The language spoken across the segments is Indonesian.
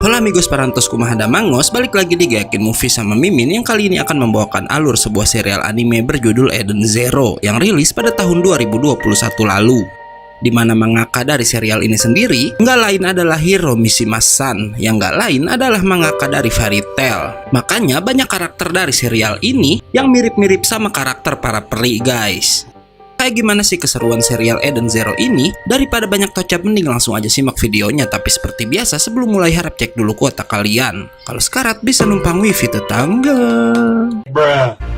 Halo amigos parantos kumaha damangos, balik lagi di Gayakin Movie sama Mimin yang kali ini akan membawakan alur sebuah serial anime berjudul Eden Zero yang rilis pada tahun 2021 lalu. Di mana mangaka dari serial ini sendiri nggak lain adalah Hiro Mishima-san, yang nggak lain adalah mangaka dari Fairy Tail. Makanya banyak karakter dari serial ini yang mirip-mirip sama karakter para peri guys. Kayak gimana sih keseruan serial Eden Zero ini? Daripada banyak tocap, mending langsung aja simak videonya. Tapi seperti biasa sebelum mulai harap cek dulu kuota kalian. Kalau sekarat bisa numpang wifi tetangga. Bruh.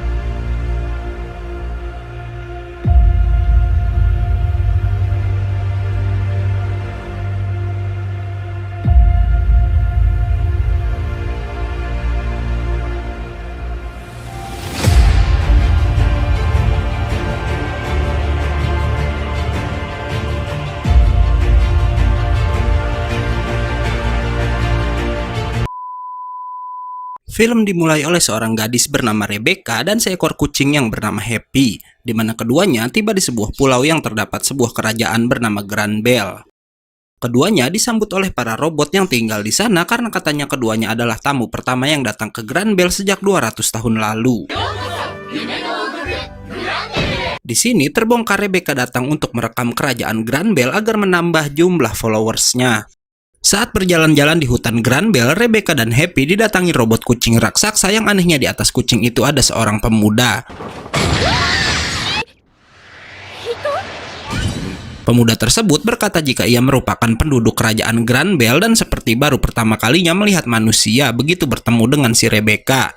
Film dimulai oleh seorang gadis bernama Rebecca dan seekor kucing yang bernama Happy, di mana keduanya tiba di sebuah pulau yang terdapat sebuah kerajaan bernama Grand Bell. Keduanya disambut oleh para robot yang tinggal di sana karena katanya keduanya adalah tamu pertama yang datang ke Grand Bell sejak 200 tahun lalu. Di sini terbongkar Rebecca datang untuk merekam kerajaan Grand Bell agar menambah jumlah followersnya. Saat berjalan-jalan di hutan Grand Bell, Rebecca dan Happy didatangi robot kucing raksasa yang anehnya di atas kucing itu ada seorang pemuda. Pemuda tersebut berkata jika ia merupakan penduduk kerajaan Grand Bell dan seperti baru pertama kalinya melihat manusia begitu bertemu dengan si Rebecca.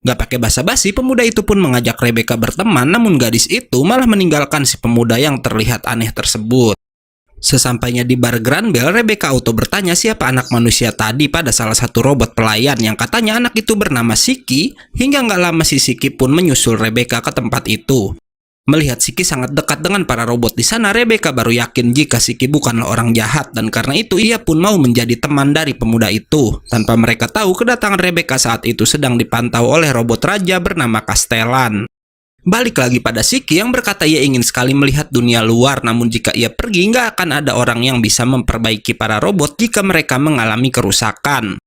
Gak pakai basa-basi, pemuda itu pun mengajak Rebecca berteman, namun gadis itu malah meninggalkan si pemuda yang terlihat aneh tersebut. Sesampainya di bar Grand Bell, Rebecca auto bertanya siapa anak manusia tadi pada salah satu robot pelayan yang katanya anak itu bernama Shiki, hingga nggak lama si Shiki pun menyusul Rebecca ke tempat itu. Melihat Shiki sangat dekat dengan para robot di sana, Rebecca baru yakin jika Shiki bukanlah orang jahat dan karena itu ia pun mau menjadi teman dari pemuda itu. Tanpa mereka tahu, kedatangan Rebecca saat itu sedang dipantau oleh robot raja bernama Castellan. Balik lagi pada Shiki yang berkata ia ingin sekali melihat dunia luar, namun jika ia pergi nggak akan ada orang yang bisa memperbaiki para robot jika mereka mengalami kerusakan.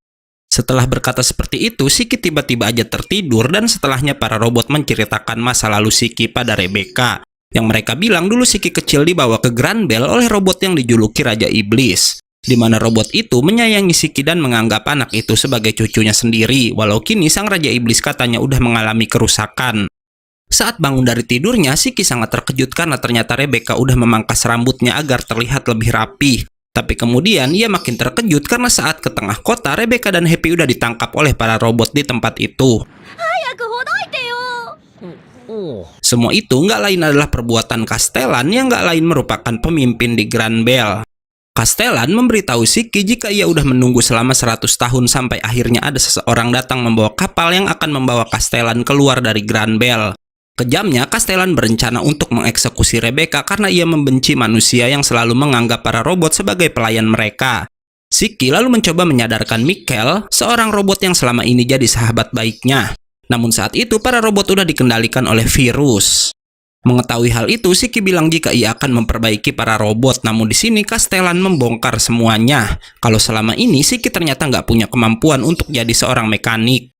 Setelah berkata seperti itu, Shiki tiba-tiba aja tertidur dan setelahnya para robot menceritakan masa lalu Shiki pada Rebecca. Yang mereka bilang dulu Shiki kecil dibawa ke Grand Bell oleh robot yang dijuluki Raja Iblis. Di mana robot itu menyayangi Shiki dan menganggap anak itu sebagai cucunya sendiri, walau kini sang Raja Iblis katanya udah mengalami kerusakan. Saat bangun dari tidurnya, Shiki sangat terkejut karena ternyata Rebecca udah memangkas rambutnya agar terlihat lebih rapi. Tapi kemudian ia makin terkejut karena saat ke tengah kota, Rebecca dan Happy udah ditangkap oleh para robot di tempat itu. Semua itu nggak lain adalah perbuatan Castellan yang nggak lain merupakan pemimpin di Grand Bell. Castellan memberitahu Shiki jika ia udah menunggu selama 100 tahun sampai akhirnya ada seseorang datang membawa kapal yang akan membawa Castellan keluar dari Grand Bell. Kejamnya, Castellan berencana untuk mengeksekusi Rebecca karena ia membenci manusia yang selalu menganggap para robot sebagai pelayan mereka. Shiki lalu mencoba menyadarkan Mikkel, seorang robot yang selama ini jadi sahabat baiknya. Namun saat itu para robot udah dikendalikan oleh virus. Mengetahui hal itu, Shiki bilang jika ia akan memperbaiki para robot, namun di sini Castellan membongkar semuanya. Kalau selama ini Shiki ternyata nggak punya kemampuan untuk jadi seorang mekanik.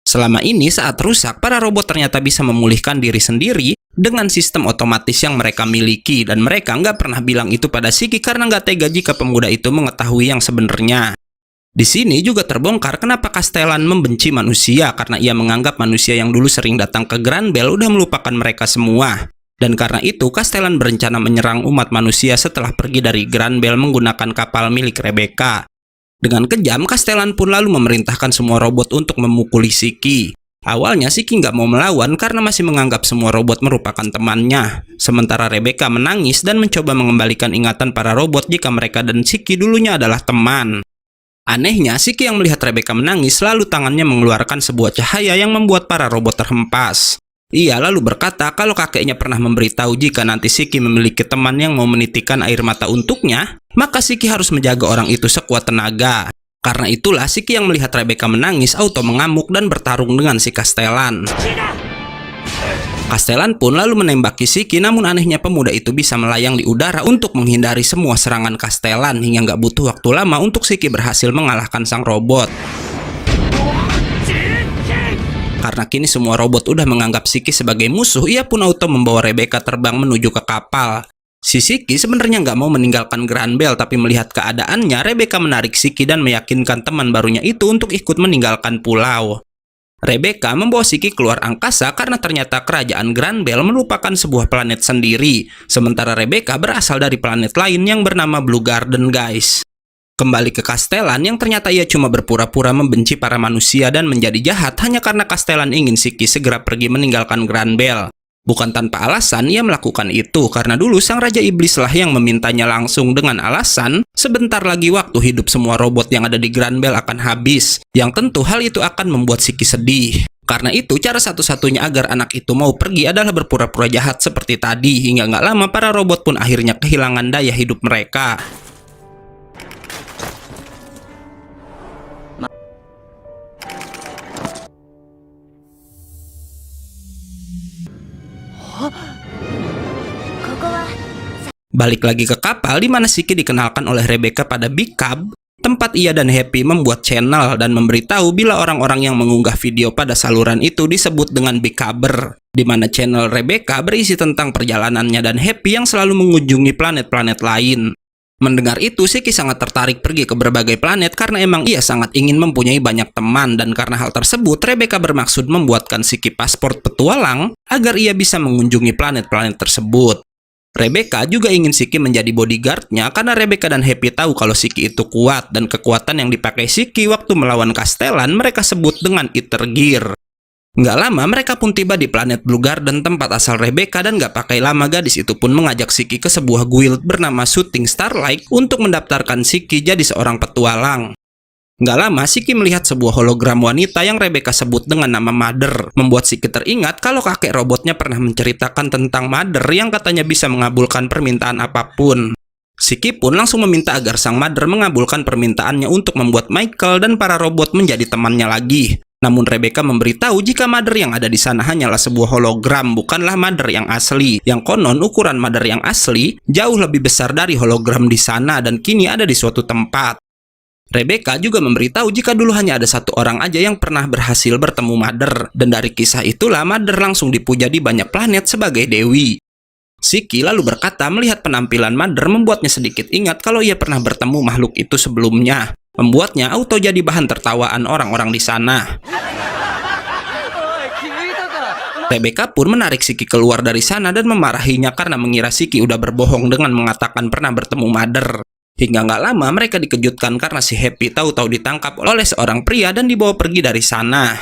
Selama ini saat rusak, para robot ternyata bisa memulihkan diri sendiri dengan sistem otomatis yang mereka miliki dan mereka nggak pernah bilang itu pada Shiki karena nggak tega jika pemuda itu mengetahui yang sebenarnya. Di sini juga terbongkar kenapa Castellan membenci manusia karena ia menganggap manusia yang dulu sering datang ke Grand Bell udah melupakan mereka semua. Dan karena itu Castellan berencana menyerang umat manusia setelah pergi dari Grand Bell menggunakan kapal milik Rebecca. Dengan kejam, Castellan pun lalu memerintahkan semua robot untuk memukuli Shiki. Awalnya Shiki nggak mau melawan karena masih menganggap semua robot merupakan temannya. Sementara Rebecca menangis dan mencoba mengembalikan ingatan para robot jika mereka dan Shiki dulunya adalah teman. Anehnya, Shiki yang melihat Rebecca menangis lalu tangannya mengeluarkan sebuah cahaya yang membuat para robot terhempas. Ia lalu berkata kalau kakeknya pernah memberitahu jika nanti Shiki memiliki teman yang mau menitikan air mata untuknya, maka Shiki harus menjaga orang itu sekuat tenaga. Karena itulah Shiki yang melihat Rebecca menangis auto mengamuk dan bertarung dengan si Castellan. Castellan pun lalu menembaki Shiki, namun anehnya pemuda itu bisa melayang di udara untuk menghindari semua serangan Castellan hingga nggak butuh waktu lama untuk Shiki berhasil mengalahkan sang robot. Karena kini semua robot udah menganggap Shiki sebagai musuh, ia pun auto membawa Rebecca terbang menuju ke kapal. Si Shiki sebenarnya nggak mau meninggalkan Granbell, tapi melihat keadaannya, Rebecca menarik Shiki dan meyakinkan teman barunya itu untuk ikut meninggalkan pulau. Rebecca membawa Shiki keluar angkasa karena ternyata kerajaan Granbell merupakan sebuah planet sendiri, sementara Rebecca berasal dari planet lain yang bernama Blue Garden, guys. Kembali ke Castellan yang ternyata ia cuma berpura-pura membenci para manusia dan menjadi jahat hanya karena Castellan ingin Shiki segera pergi meninggalkan Granbell. Bukan tanpa alasan ia melakukan itu, karena dulu sang Raja Iblis lah yang memintanya langsung dengan alasan sebentar lagi waktu hidup semua robot yang ada di Granbell akan habis, yang tentu hal itu akan membuat Shiki sedih. Karena itu cara satu-satunya agar anak itu mau pergi adalah berpura-pura jahat seperti tadi, hingga nggak lama para robot pun akhirnya kehilangan daya hidup mereka. Balik lagi ke kapal di mana Shiki dikenalkan oleh Rebecca pada Big Cub, tempat ia dan Happy membuat channel dan memberitahu bila orang-orang yang mengunggah video pada saluran itu disebut dengan Big Cubber, di mana channel Rebecca berisi tentang perjalanannya dan Happy yang selalu mengunjungi planet-planet lain. Mendengar itu, Shiki sangat tertarik pergi ke berbagai planet karena emang ia sangat ingin mempunyai banyak teman, dan karena hal tersebut, Rebecca bermaksud membuatkan Shiki paspor petualang agar ia bisa mengunjungi planet-planet tersebut. Rebecca juga ingin Shiki menjadi bodyguardnya karena Rebecca dan Happy tahu kalau Shiki itu kuat, dan kekuatan yang dipakai Shiki waktu melawan Castellan mereka sebut dengan Ether Gear. Nggak lama mereka pun tiba di planet Blue Garden tempat asal Rebecca, dan nggak pakai lama gadis itu pun mengajak Shiki ke sebuah guild bernama Shooting Starlight untuk mendaftarkan Shiki jadi seorang petualang. Nggak lama, Shiki melihat sebuah hologram wanita yang Rebecca sebut dengan nama Mother, membuat Shiki teringat kalau kakek robotnya pernah menceritakan tentang Mother yang katanya bisa mengabulkan permintaan apapun. Shiki pun langsung meminta agar sang Mother mengabulkan permintaannya untuk membuat Michael dan para robot menjadi temannya lagi. Namun Rebecca memberitahu jika Mother yang ada di sana hanyalah sebuah hologram, bukanlah Mother yang asli. Yang konon ukuran Mother yang asli jauh lebih besar dari hologram di sana dan kini ada di suatu tempat. Rebecca juga memberitahu jika dulu hanya ada satu orang aja yang pernah berhasil bertemu Mother, dan dari kisah itulah Mother langsung dipuja di banyak planet sebagai dewi. Shiki lalu berkata melihat penampilan Mother membuatnya sedikit ingat kalau ia pernah bertemu makhluk itu sebelumnya, membuatnya auto jadi bahan tertawaan orang-orang di sana. Rebecca pun menarik Shiki keluar dari sana dan memarahinya karena mengira Shiki udah berbohong dengan mengatakan pernah bertemu Mother. Hingga nggak lama mereka dikejutkan karena si Happy tahu-tahu ditangkap oleh seorang pria dan dibawa pergi dari sana.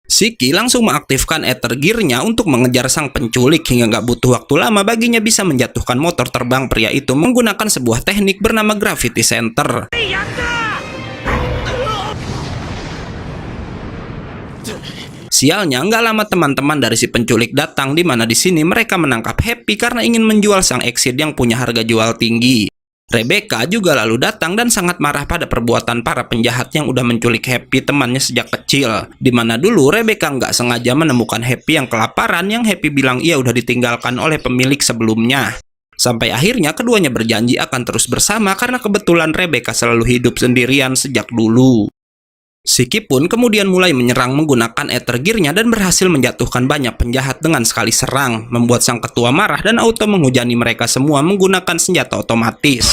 Shiki langsung mengaktifkan Ether Gear-nya untuk mengejar sang penculik, hingga nggak butuh waktu lama baginya bisa menjatuhkan motor terbang pria itu menggunakan sebuah teknik bernama Gravity Center. Sialnya, nggak lama teman-teman dari si penculik datang, di mana di sini mereka menangkap Happy karena ingin menjual sang Exit yang punya harga jual tinggi. Rebecca juga lalu datang dan sangat marah pada perbuatan para penjahat yang udah menculik Happy temannya sejak kecil. Dimana dulu Rebecca nggak sengaja menemukan Happy yang kelaparan, yang Happy bilang ia udah ditinggalkan oleh pemilik sebelumnya. Sampai akhirnya keduanya berjanji akan terus bersama karena kebetulan Rebecca selalu hidup sendirian sejak dulu. Shiki pun kemudian mulai menyerang menggunakan Ether Gear-nya dan berhasil menjatuhkan banyak penjahat dengan sekali serang, membuat sang ketua marah dan auto menghujani mereka semua menggunakan senjata otomatis.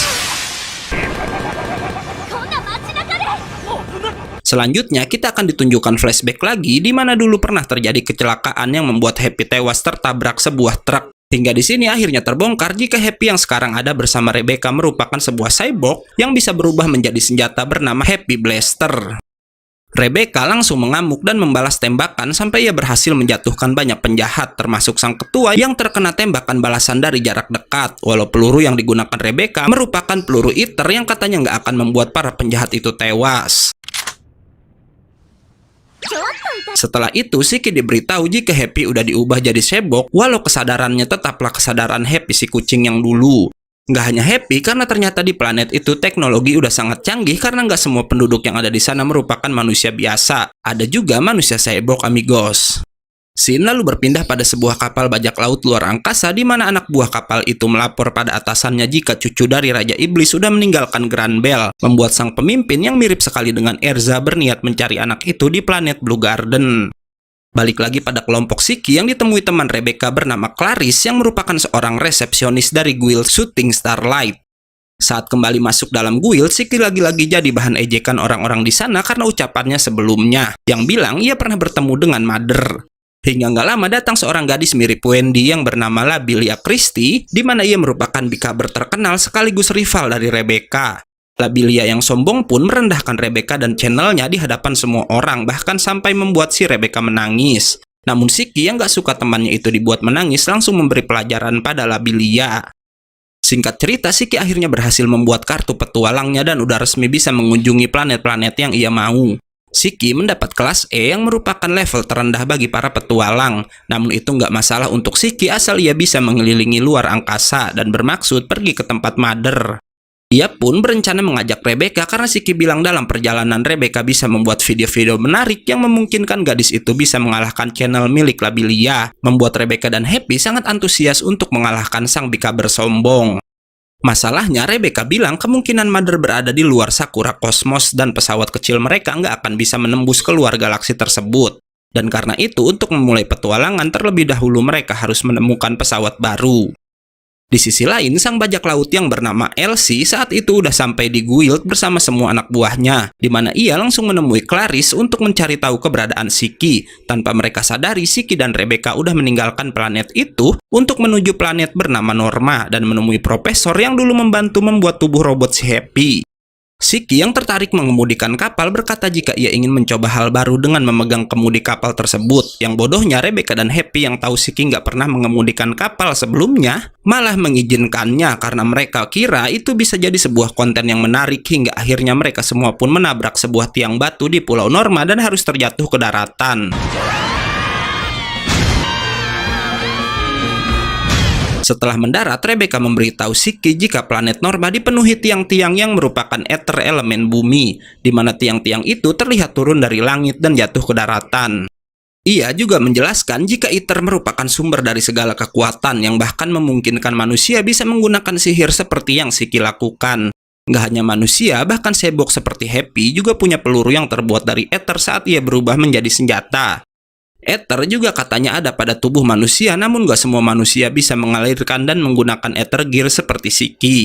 Selanjutnya kita akan ditunjukkan flashback lagi di mana dulu pernah terjadi kecelakaan yang membuat Happy tewas tertabrak sebuah truk. Hingga di sini akhirnya terbongkar jika Happy yang sekarang ada bersama Rebecca merupakan sebuah cyborg yang bisa berubah menjadi senjata bernama Happy Blaster. Rebecca langsung mengamuk dan membalas tembakan sampai ia berhasil menjatuhkan banyak penjahat termasuk sang ketua yang terkena tembakan balasan dari jarak dekat. Walau peluru yang digunakan Rebecca merupakan peluru Ether yang katanya nggak akan membuat para penjahat itu tewas. Setelah itu, Shiki diberitahu jika Happy udah diubah jadi cyborg, walau kesadarannya tetaplah kesadaran Happy si kucing yang dulu. Nggak hanya Happy, karena ternyata di planet itu teknologi udah sangat canggih karena nggak semua penduduk yang ada di sana merupakan manusia biasa. Ada juga manusia cyborg, amigos. Scene lalu berpindah pada sebuah kapal bajak laut luar angkasa di mana anak buah kapal itu melapor pada atasannya jika cucu dari Raja Iblis sudah meninggalkan Grand Bell, membuat sang pemimpin yang mirip sekali dengan Erza berniat mencari anak itu di planet Blue Garden. Balik lagi pada kelompok Siki yang ditemui teman Rebecca bernama Clarice yang merupakan seorang resepsionis dari guild Shooting Starlight. Saat kembali masuk dalam guild, Siki lagi-lagi jadi bahan ejekan orang-orang di sana karena ucapannya sebelumnya, yang bilang ia pernah bertemu dengan Mother. Hingga nggak lama datang seorang gadis mirip Wendy yang bernama Labilia Christie, di mana ia merupakan bikaber terkenal sekaligus rival dari Rebecca. Labilia yang sombong pun merendahkan Rebecca dan channelnya di hadapan semua orang, bahkan sampai membuat si Rebecca menangis. Namun Siki yang nggak suka temannya itu dibuat menangis langsung memberi pelajaran pada Labilia. Singkat cerita, Siki akhirnya berhasil membuat kartu petualangnya dan udah resmi bisa mengunjungi planet-planet yang ia mau. Siki mendapat kelas E yang merupakan level terendah bagi para petualang. Namun itu nggak masalah untuk Siki asal ia bisa mengelilingi luar angkasa dan bermaksud pergi ke tempat Mother. Ia pun berencana mengajak Rebecca karena Siki bilang dalam perjalanan Rebecca bisa membuat video-video menarik yang memungkinkan gadis itu bisa mengalahkan channel milik Labilia. Membuat Rebecca dan Happy sangat antusias untuk mengalahkan sang bikaber sombong. Masalahnya, Rebecca bilang kemungkinan Mother berada di luar Sakura Cosmos dan pesawat kecil mereka nggak akan bisa menembus keluar galaksi tersebut. Dan karena itu, untuk memulai petualangan terlebih dahulu mereka harus menemukan pesawat baru. Di sisi lain, sang bajak laut yang bernama Elsie saat itu udah sampai di guild bersama semua anak buahnya, di mana ia langsung menemui Clarice untuk mencari tahu keberadaan Siki. Tanpa mereka sadari, Siki dan Rebecca udah meninggalkan planet itu untuk menuju planet bernama Norma dan menemui profesor yang dulu membantu membuat tubuh robot si Happy. Siki yang tertarik mengemudikan kapal berkata jika ia ingin mencoba hal baru dengan memegang kemudi kapal tersebut. Yang bodohnya Rebecca dan Happy yang tahu Siki nggak pernah mengemudikan kapal sebelumnya malah mengizinkannya karena mereka kira itu bisa jadi sebuah konten yang menarik hingga akhirnya mereka semua pun menabrak sebuah tiang batu di Pulau Norma dan harus terjatuh ke daratan. Setelah mendarat, Rebecca memberitahu Siki jika planet Norma dipenuhi tiang-tiang yang merupakan ether elemen bumi, di mana tiang-tiang itu terlihat turun dari langit dan jatuh ke daratan. Ia juga menjelaskan jika ether merupakan sumber dari segala kekuatan yang bahkan memungkinkan manusia bisa menggunakan sihir seperti yang Siki lakukan. Nggak hanya manusia, bahkan sebok seperti Happy juga punya peluru yang terbuat dari ether saat ia berubah menjadi senjata. Ether juga katanya ada pada tubuh manusia, namun gak semua manusia bisa mengalirkan dan menggunakan ether gear seperti Siki.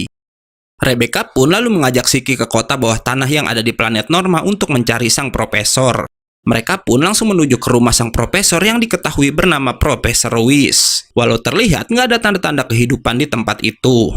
Rebecca pun lalu mengajak Siki ke kota bawah tanah yang ada di planet Norma untuk mencari sang profesor. Mereka pun langsung menuju ke rumah sang profesor yang diketahui bernama Profesor Whis. Walau terlihat nggak ada tanda-tanda kehidupan di tempat itu.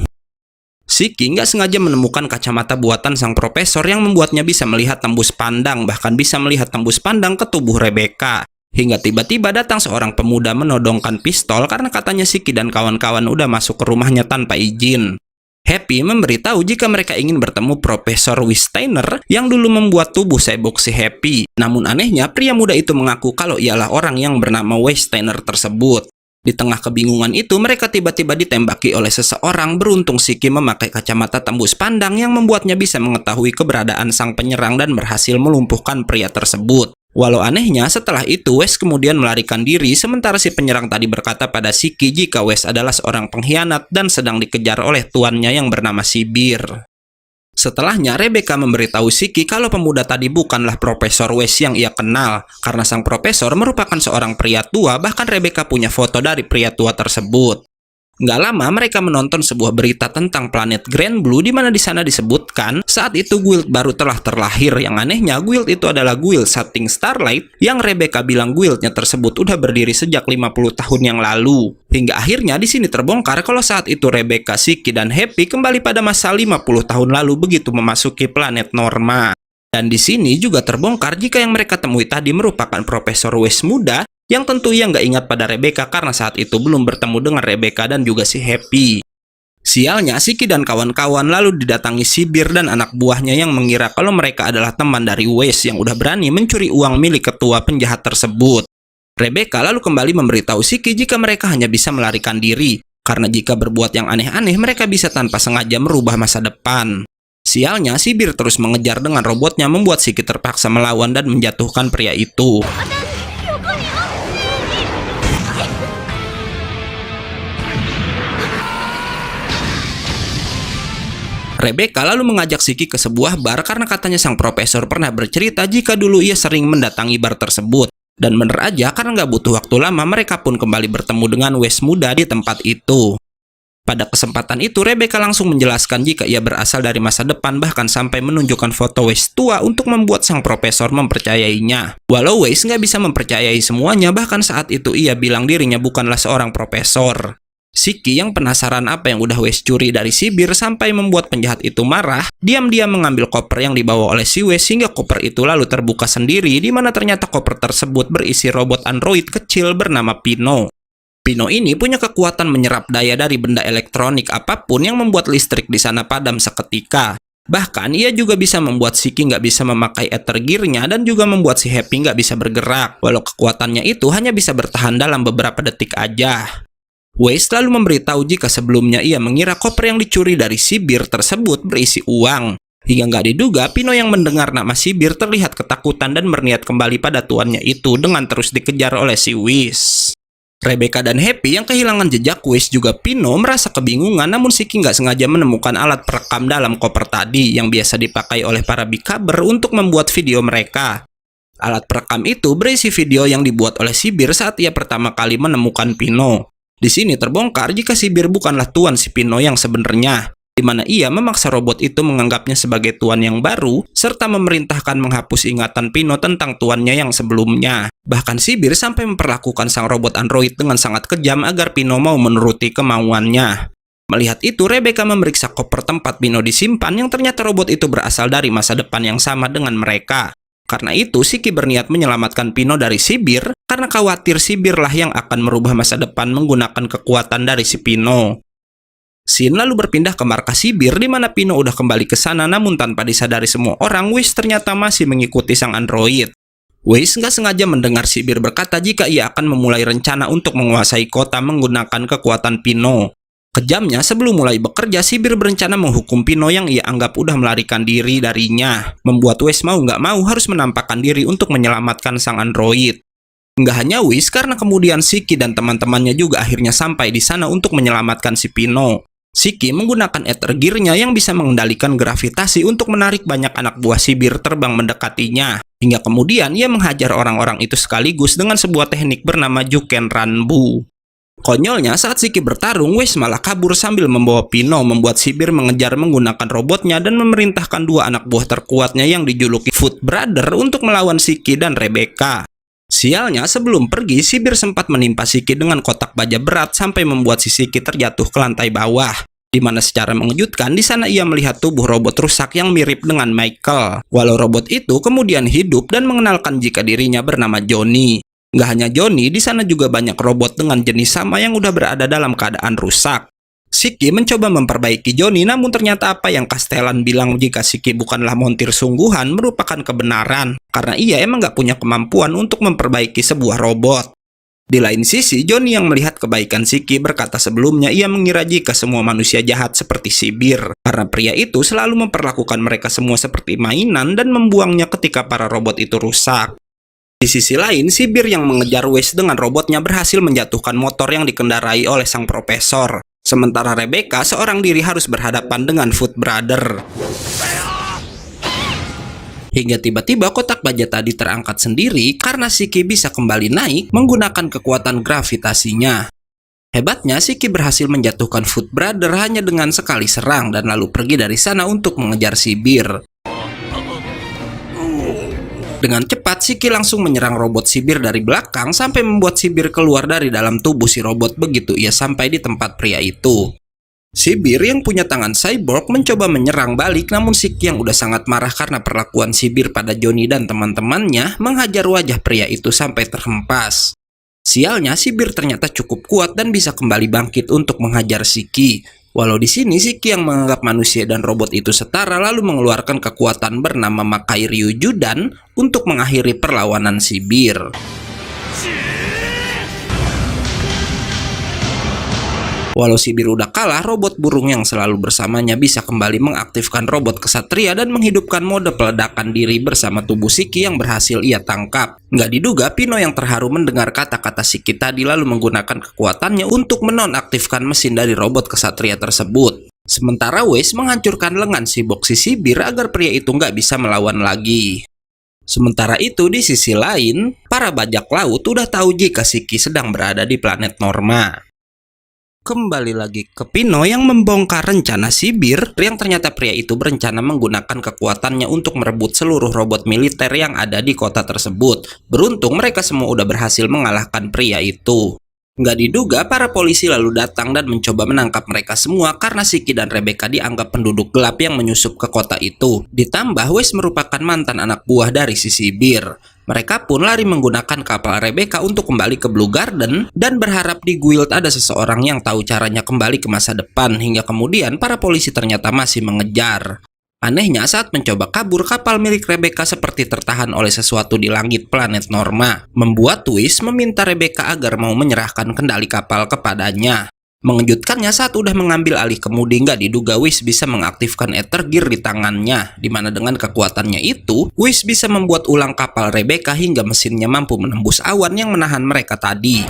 Siki nggak sengaja menemukan kacamata buatan sang profesor yang membuatnya bisa melihat tembus pandang, bahkan bisa melihat tembus pandang ke tubuh Rebecca. Hingga tiba-tiba datang seorang pemuda menodongkan pistol karena katanya Siki dan kawan-kawan udah masuk ke rumahnya tanpa izin. Happy memberitahu jika mereka ingin bertemu Profesor Wisteiner yang dulu membuat tubuh sebok si Happy. Namun anehnya, pria muda itu mengaku kalau ialah orang yang bernama Wisteiner tersebut. Di tengah kebingungan itu, mereka tiba-tiba ditembaki oleh seseorang. Beruntung Siki memakai kacamata tembus pandang yang membuatnya bisa mengetahui keberadaan sang penyerang dan berhasil melumpuhkan pria tersebut. Walau anehnya, setelah itu Wes kemudian melarikan diri sementara si penyerang tadi berkata pada Siki jika Wes adalah seorang pengkhianat dan sedang dikejar oleh tuannya yang bernama Sibir. Setelahnya, Rebecca memberitahu Siki kalau pemuda tadi bukanlah Profesor Wes yang ia kenal, karena sang profesor merupakan seorang pria tua, bahkan Rebecca punya foto dari pria tua tersebut. Nggak lama mereka menonton sebuah berita tentang planet Grand Blue di mana di sana disebutkan saat itu guild baru telah terlahir. Yang anehnya guild itu adalah guild Shooting Starlight yang Rebecca bilang guildnya tersebut udah berdiri sejak 50 tahun yang lalu. Hingga akhirnya di sini terbongkar kalau saat itu Rebecca, Siki dan Happy kembali pada masa 50 tahun lalu begitu memasuki planet Norma. Dan di sini juga terbongkar jika yang mereka temui tadi merupakan Profesor Wes muda yang tentu ia nggak ingat pada Rebecca karena saat itu belum bertemu dengan Rebecca dan juga si Happy. Sialnya, Siki dan kawan-kawan lalu didatangi Sibir dan anak buahnya yang mengira kalau mereka adalah teman dari Wes yang udah berani mencuri uang milik ketua penjahat tersebut. Rebecca lalu kembali memberitahu Siki jika mereka hanya bisa melarikan diri, karena jika berbuat yang aneh-aneh mereka bisa tanpa sengaja merubah masa depan. Sialnya, Sibir terus mengejar dengan robotnya membuat Siki terpaksa melawan dan menjatuhkan pria itu. Rebecca lalu mengajak Shiki ke sebuah bar karena katanya sang profesor pernah bercerita jika dulu ia sering mendatangi bar tersebut. Dan bener aja, karena nggak butuh waktu lama, mereka pun kembali bertemu dengan Wes muda di tempat itu. Pada kesempatan itu, Rebecca langsung menjelaskan jika ia berasal dari masa depan, bahkan sampai menunjukkan foto Wes tua untuk membuat sang profesor mempercayainya. Walau Wes nggak bisa mempercayai semuanya, bahkan saat itu ia bilang dirinya bukanlah seorang profesor. Shiki yang penasaran apa yang udah Wes curi dari si Bir sampai membuat penjahat itu marah, diam-diam mengambil koper yang dibawa oleh si Wes hingga koper itu lalu terbuka sendiri, di mana ternyata koper tersebut berisi robot android kecil bernama Pino. Pino ini punya kekuatan menyerap daya dari benda elektronik apapun yang membuat listrik di sana padam seketika. Bahkan ia juga bisa membuat Shiki nggak bisa memakai ether gear-nya dan juga membuat si Happy nggak bisa bergerak, walau kekuatannya itu hanya bisa bertahan dalam beberapa detik aja. Wes lalu memberitahu jika sebelumnya ia mengira koper yang dicuri dari si Bir tersebut berisi uang. Hingga nggak diduga, Pino yang mendengar nama si Bir terlihat ketakutan dan berniat kembali pada tuannya itu dengan terus dikejar oleh si Wes. Rebecca dan Happy yang kehilangan jejak Wes juga Pino merasa kebingungan, namun Shiki nggak sengaja menemukan alat perekam dalam koper tadi yang biasa dipakai oleh para bikaber untuk membuat video mereka. Alat perekam itu berisi video yang dibuat oleh si Bir saat ia pertama kali menemukan Pino. Di sini terbongkar jika si Bir bukanlah tuan si Pino yang sebenarnya, di mana ia memaksa robot itu menganggapnya sebagai tuan yang baru, serta memerintahkan menghapus ingatan Pino tentang tuannya yang sebelumnya. Bahkan si Bir sampai memperlakukan sang robot android dengan sangat kejam agar Pino mau menuruti kemauannya. Melihat itu, Rebecca memeriksa koper tempat Pino disimpan yang ternyata robot itu berasal dari masa depan yang sama dengan mereka. Karena itu, Shiki berniat menyelamatkan Pino dari si Bir, karena khawatir si Bir lah yang akan merubah masa depan menggunakan kekuatan dari si Pino. Scene lalu berpindah ke markas si Bir, di mana Pino udah kembali ke sana, namun tanpa disadari semua orang, Wes ternyata masih mengikuti sang android. Wes nggak sengaja mendengar si Bir berkata jika ia akan memulai rencana untuk menguasai kota menggunakan kekuatan Pino. Kejamnya, sebelum mulai bekerja, si Bir berencana menghukum Pino yang ia anggap udah melarikan diri darinya. Membuat Wes mau nggak mau harus menampakkan diri untuk menyelamatkan sang android. Nggak hanya Wes, karena kemudian Shiki dan teman-temannya juga akhirnya sampai di sana untuk menyelamatkan si Pino. Shiki menggunakan ether gear-nya yang bisa mengendalikan gravitasi untuk menarik banyak anak buah si Bir terbang mendekatinya. Hingga kemudian ia menghajar orang-orang itu sekaligus dengan sebuah teknik bernama Juken Ranbu. Konyolnya, saat Shiki bertarung, Wes malah kabur sambil membawa Pino, membuat si Bir mengejar menggunakan robotnya dan memerintahkan dua anak buah terkuatnya yang dijuluki Foot Brother untuk melawan Shiki dan Rebecca. Sialnya, sebelum pergi, si Bir sempat menimpa Shiki dengan kotak baja berat sampai membuat si Shiki terjatuh ke lantai bawah. Di mana secara mengejutkan, di sana ia melihat tubuh robot rusak yang mirip dengan Michael. Walau robot itu kemudian hidup dan mengenalkan jika dirinya bernama Johnny. Nggak hanya Johnny, di sana juga banyak robot dengan jenis sama yang udah berada dalam keadaan rusak. Shiki mencoba memperbaiki Johnny, namun ternyata apa yang Castellan bilang jika Shiki bukanlah montir sungguhan merupakan kebenaran, karena ia emang nggak punya kemampuan untuk memperbaiki sebuah robot. Di lain sisi, Johnny yang melihat kebaikan Shiki berkata sebelumnya ia mengira jika semua manusia jahat seperti si Bir, karena pria itu selalu memperlakukan mereka semua seperti mainan dan membuangnya ketika para robot itu rusak. Di sisi lain, si Bir yang mengejar Wes dengan robotnya berhasil menjatuhkan motor yang dikendarai oleh sang profesor. Sementara Rebecca seorang diri harus berhadapan dengan Foot Brother. Hingga tiba-tiba kotak baja tadi terangkat sendiri karena Shiki bisa kembali naik menggunakan kekuatan gravitasinya. Hebatnya, Shiki berhasil menjatuhkan Foot Brother hanya dengan sekali serang dan lalu pergi dari sana untuk mengejar si Bir. Dengan cepat, Shiki langsung menyerang robot si Bir dari belakang sampai membuat si Bir keluar dari dalam tubuh si robot begitu ia sampai di tempat pria itu. Si Bir yang punya tangan cyborg mencoba menyerang balik, namun Shiki yang udah sangat marah karena perlakuan si Bir pada Johnny dan teman-temannya menghajar wajah pria itu sampai terhempas. Sialnya, si Bir ternyata cukup kuat dan bisa kembali bangkit untuk menghajar Shiki. Walau di sini Shiki yang menganggap manusia dan robot itu setara lalu mengeluarkan kekuatan bernama Makai Ryujudan untuk mengakhiri perlawanan si Bir. Walau si Bir udah kalah, robot burung yang selalu bersamanya bisa kembali mengaktifkan robot kesatria dan menghidupkan mode peledakan diri bersama tubuh Shiki yang berhasil ia tangkap. Nggak diduga, Pino yang terharu mendengar kata-kata Shiki tadi lalu menggunakan kekuatannya untuk menonaktifkan mesin dari robot kesatria tersebut. Sementara Weiss menghancurkan lengan si Boxy Sibir agar pria itu nggak bisa melawan lagi. Sementara itu di sisi lain, para bajak laut udah tahu jika Shiki sedang berada di planet Norma. Kembali lagi ke Pino yang membongkar rencana Sibir, yang ternyata pria itu berencana menggunakan kekuatannya untuk merebut seluruh robot militer yang ada di kota tersebut. Beruntung mereka semua udah berhasil mengalahkan pria itu. Nggak diduga, para polisi lalu datang dan mencoba menangkap mereka semua karena Shiki dan Rebecca dianggap penduduk gelap yang menyusup ke kota itu. Ditambah, Weiss merupakan mantan anak buah dari si Sibir. Mereka pun lari menggunakan kapal Rebecca untuk kembali ke Blue Garden dan berharap di guild ada seseorang yang tahu caranya kembali ke masa depan, hingga kemudian para polisi ternyata masih mengejar. Anehnya, saat mencoba kabur, kapal milik Rebecca seperti tertahan oleh sesuatu di langit planet Norma, membuat Weiss meminta Rebecca agar mau menyerahkan kendali kapal kepadanya. Mengejutkannya, saat udah mengambil alih kemudi, nggak diduga Weiss bisa mengaktifkan Ether Gear di tangannya, dimana dengan kekuatannya itu, Weiss bisa membuat ulang kapal Rebecca hingga mesinnya mampu menembus awan yang menahan mereka tadi.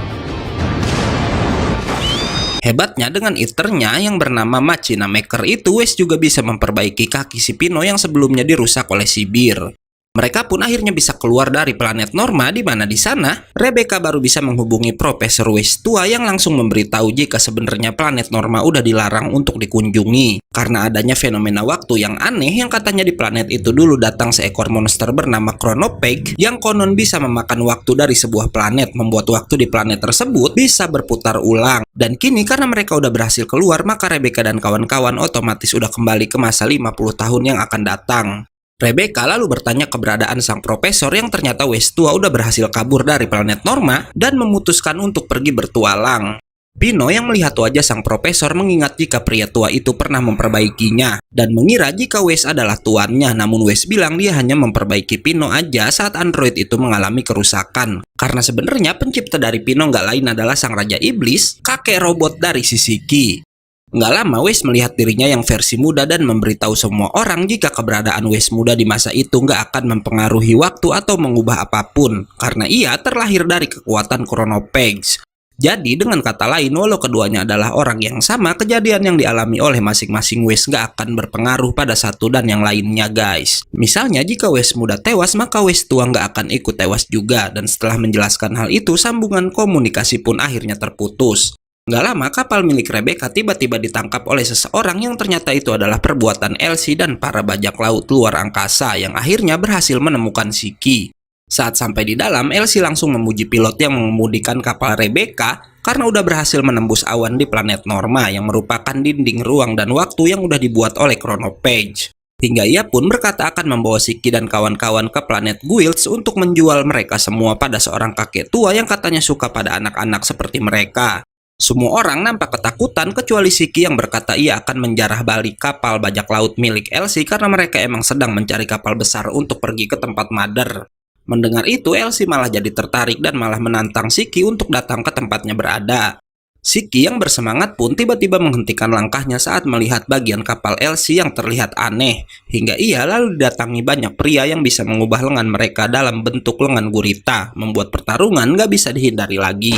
Hebatnya, dengan Ethernya yang bernama Machina Maker itu, Weiss juga bisa memperbaiki kaki si Pino yang sebelumnya dirusak oleh Sibir. Mereka pun akhirnya bisa keluar dari planet Norma, di mana di sana Rebecca baru bisa menghubungi Profesor Weiss tua yang langsung memberitahu jika sebenarnya planet Norma udah dilarang untuk dikunjungi karena adanya fenomena waktu yang aneh yang katanya di planet itu dulu datang seekor monster bernama Chronopeg yang konon bisa memakan waktu dari sebuah planet, membuat waktu di planet tersebut bisa berputar ulang. Dan kini karena mereka udah berhasil keluar, maka Rebecca dan kawan-kawan otomatis udah kembali ke masa 50 tahun yang akan datang. Rebecca lalu bertanya keberadaan sang profesor yang ternyata Weiss tua udah berhasil kabur dari planet Norma dan memutuskan untuk pergi bertualang. Pino yang melihat wajah sang profesor mengingat jika pria tua itu pernah memperbaikinya dan mengira jika Weiss adalah tuannya, namun Weiss bilang dia hanya memperbaiki Pino aja saat android itu mengalami kerusakan. Karena sebenarnya pencipta dari Pino nggak lain adalah sang Raja Iblis, kakek robot dari si Shiki. Nggak lama Weiss melihat dirinya yang versi muda dan memberitahu semua orang jika keberadaan Weiss muda di masa itu nggak akan mempengaruhi waktu atau mengubah apapun karena ia terlahir dari kekuatan Chronopegs. Jadi dengan kata lain, walau keduanya adalah orang yang sama, kejadian yang dialami oleh masing-masing Weiss nggak akan berpengaruh pada satu dan yang lainnya guys. Misalnya jika Weiss muda tewas, maka Weiss tua nggak akan ikut tewas juga, dan setelah menjelaskan hal itu, sambungan komunikasi pun akhirnya terputus. Nggak lama, kapal milik Rebecca tiba-tiba ditangkap oleh seseorang yang ternyata itu adalah perbuatan Elsie dan para bajak laut luar angkasa yang akhirnya berhasil menemukan Shiki. Saat sampai di dalam, Elsie langsung memuji pilot yang mengemudikan kapal Rebecca karena udah berhasil menembus awan di planet Norma yang merupakan dinding ruang dan waktu yang udah dibuat oleh Chronopage. Hingga ia pun berkata akan membawa Shiki dan kawan-kawan ke planet Guilds untuk menjual mereka semua pada seorang kakek tua yang katanya suka pada anak-anak seperti mereka. Semua orang nampak ketakutan kecuali Shiki yang berkata ia akan menjarah balik kapal bajak laut milik Elsie karena mereka emang sedang mencari kapal besar untuk pergi ke tempat Mother. Mendengar itu, Elsie malah jadi tertarik dan malah menantang Shiki untuk datang ke tempatnya berada. Shiki yang bersemangat pun tiba-tiba menghentikan langkahnya saat melihat bagian kapal Elsie yang terlihat aneh, hingga ia lalu didatangi banyak pria yang bisa mengubah lengan mereka dalam bentuk lengan gurita, membuat pertarungan gak bisa dihindari lagi.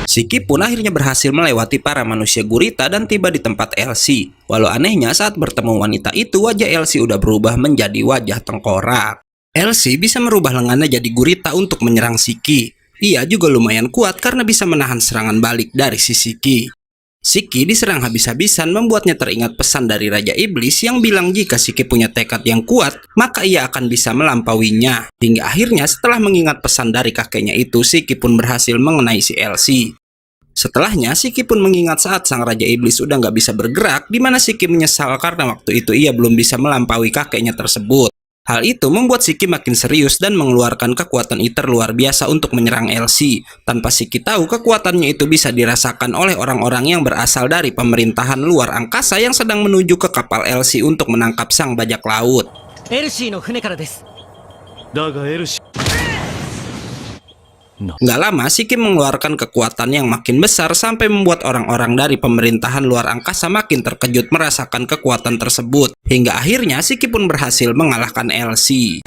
Shiki pun akhirnya berhasil melewati para manusia gurita dan tiba di tempat Elsie. Walau anehnya saat bertemu wanita itu, wajah Elsie udah berubah menjadi wajah tengkorak. Elsie bisa merubah lengannya jadi gurita untuk menyerang Shiki. Ia juga lumayan kuat karena bisa menahan serangan balik dari si Shiki. Shiki diserang habis-habisan membuatnya teringat pesan dari Raja Iblis yang bilang jika Shiki punya tekad yang kuat, maka ia akan bisa melampauinya. Hingga akhirnya setelah mengingat pesan dari kakeknya itu, Shiki pun berhasil mengenai si Elsie. Setelahnya, Shiki pun mengingat saat sang Raja Iblis udah nggak bisa bergerak, di mana Shiki menyesal karena waktu itu ia belum bisa melampaui kakeknya tersebut. Hal itu membuat Shiki makin serius dan mengeluarkan kekuatan Ether luar biasa untuk menyerang Elsie. Tanpa Shiki tahu, kekuatannya itu bisa dirasakan oleh orang-orang yang berasal dari pemerintahan luar angkasa yang sedang menuju ke kapal Elsie untuk menangkap sang bajak laut. Elsie no fune kara desu. Daga Elsie. Nggak lama, Shiki mengeluarkan kekuatan yang makin besar sampai membuat orang-orang dari pemerintahan luar angkasa makin terkejut merasakan kekuatan tersebut. Hingga akhirnya Shiki pun berhasil mengalahkan Elsie.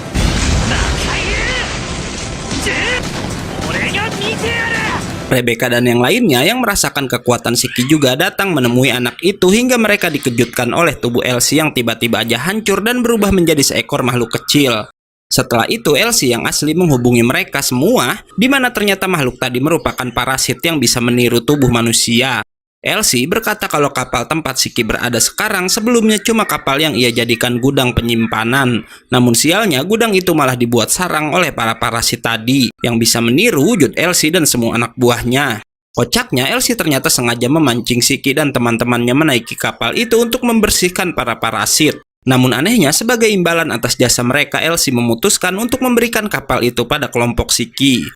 Rebecca dan yang lainnya yang merasakan kekuatan Shiki juga datang menemui anak itu hingga mereka dikejutkan oleh tubuh Elsie yang tiba-tiba aja hancur dan berubah menjadi seekor makhluk kecil. Setelah itu Elsie yang asli menghubungi mereka semua, di mana ternyata makhluk tadi merupakan parasit yang bisa meniru tubuh manusia. Elsie berkata kalau kapal tempat Shiki berada sekarang sebelumnya cuma kapal yang ia jadikan gudang penyimpanan. Namun sialnya gudang itu malah dibuat sarang oleh para parasit tadi yang bisa meniru wujud Elsie dan semua anak buahnya. Kocaknya Elsie ternyata sengaja memancing Shiki dan teman-temannya menaiki kapal itu untuk membersihkan para parasit. Namun anehnya sebagai imbalan atas jasa mereka, Elsie memutuskan untuk memberikan kapal itu pada kelompok Shiki.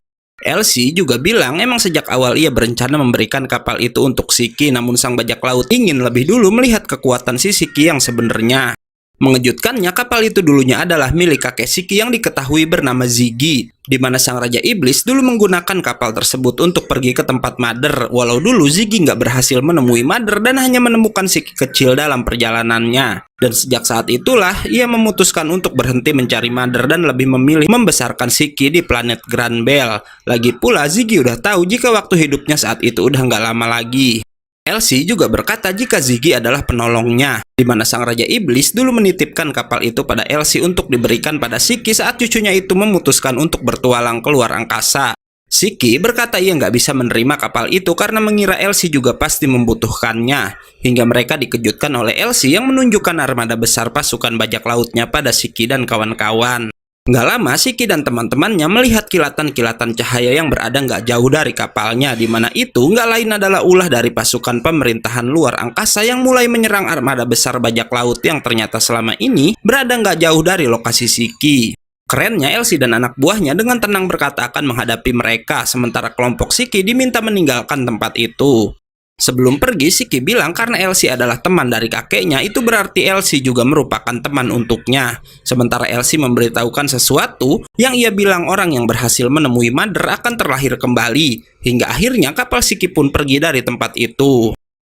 Elsie juga bilang emang sejak awal ia berencana memberikan kapal itu untuk Shiki, namun sang bajak laut ingin lebih dulu melihat kekuatan si Shiki yang sebenarnya. Mengejutkannya, kapal itu dulunya adalah milik kakek Shiki yang diketahui bernama Ziggy, di mana sang Raja Iblis dulu menggunakan kapal tersebut untuk pergi ke tempat Mother, walau dulu Ziggy nggak berhasil menemui Mother dan hanya menemukan Shiki kecil dalam perjalanannya. Dan sejak saat itulah, ia memutuskan untuk berhenti mencari Mother dan lebih memilih membesarkan Shiki di planet Grand Bell. Lagi pula, Ziggy udah tahu jika waktu hidupnya saat itu udah nggak lama lagi. Elsie juga berkata jika Ziggy adalah penolongnya, di mana sang Raja Iblis dulu menitipkan kapal itu pada Elsie untuk diberikan pada Shiki saat cucunya itu memutuskan untuk bertualang ke luar angkasa. Shiki berkata ia nggak bisa menerima kapal itu karena mengira Elsie juga pasti membutuhkannya, hingga mereka dikejutkan oleh Elsie yang menunjukkan armada besar pasukan bajak lautnya pada Shiki dan kawan-kawan. Nggak lama, Shiki dan teman-temannya melihat kilatan-kilatan cahaya yang berada nggak jauh dari kapalnya, di mana itu nggak lain adalah ulah dari pasukan pemerintahan luar angkasa yang mulai menyerang armada besar bajak laut yang ternyata selama ini berada nggak jauh dari lokasi Shiki. Kerennya, Elsie dan anak buahnya dengan tenang berkata akan menghadapi mereka, sementara kelompok Shiki diminta meninggalkan tempat itu. Sebelum pergi, Shiki bilang karena Elsie adalah teman dari kakeknya, itu berarti Elsie juga merupakan teman untuknya. Sementara Elsie memberitahukan sesuatu yang ia bilang orang yang berhasil menemui Mother akan terlahir kembali. Hingga akhirnya kapal Shiki pun pergi dari tempat itu.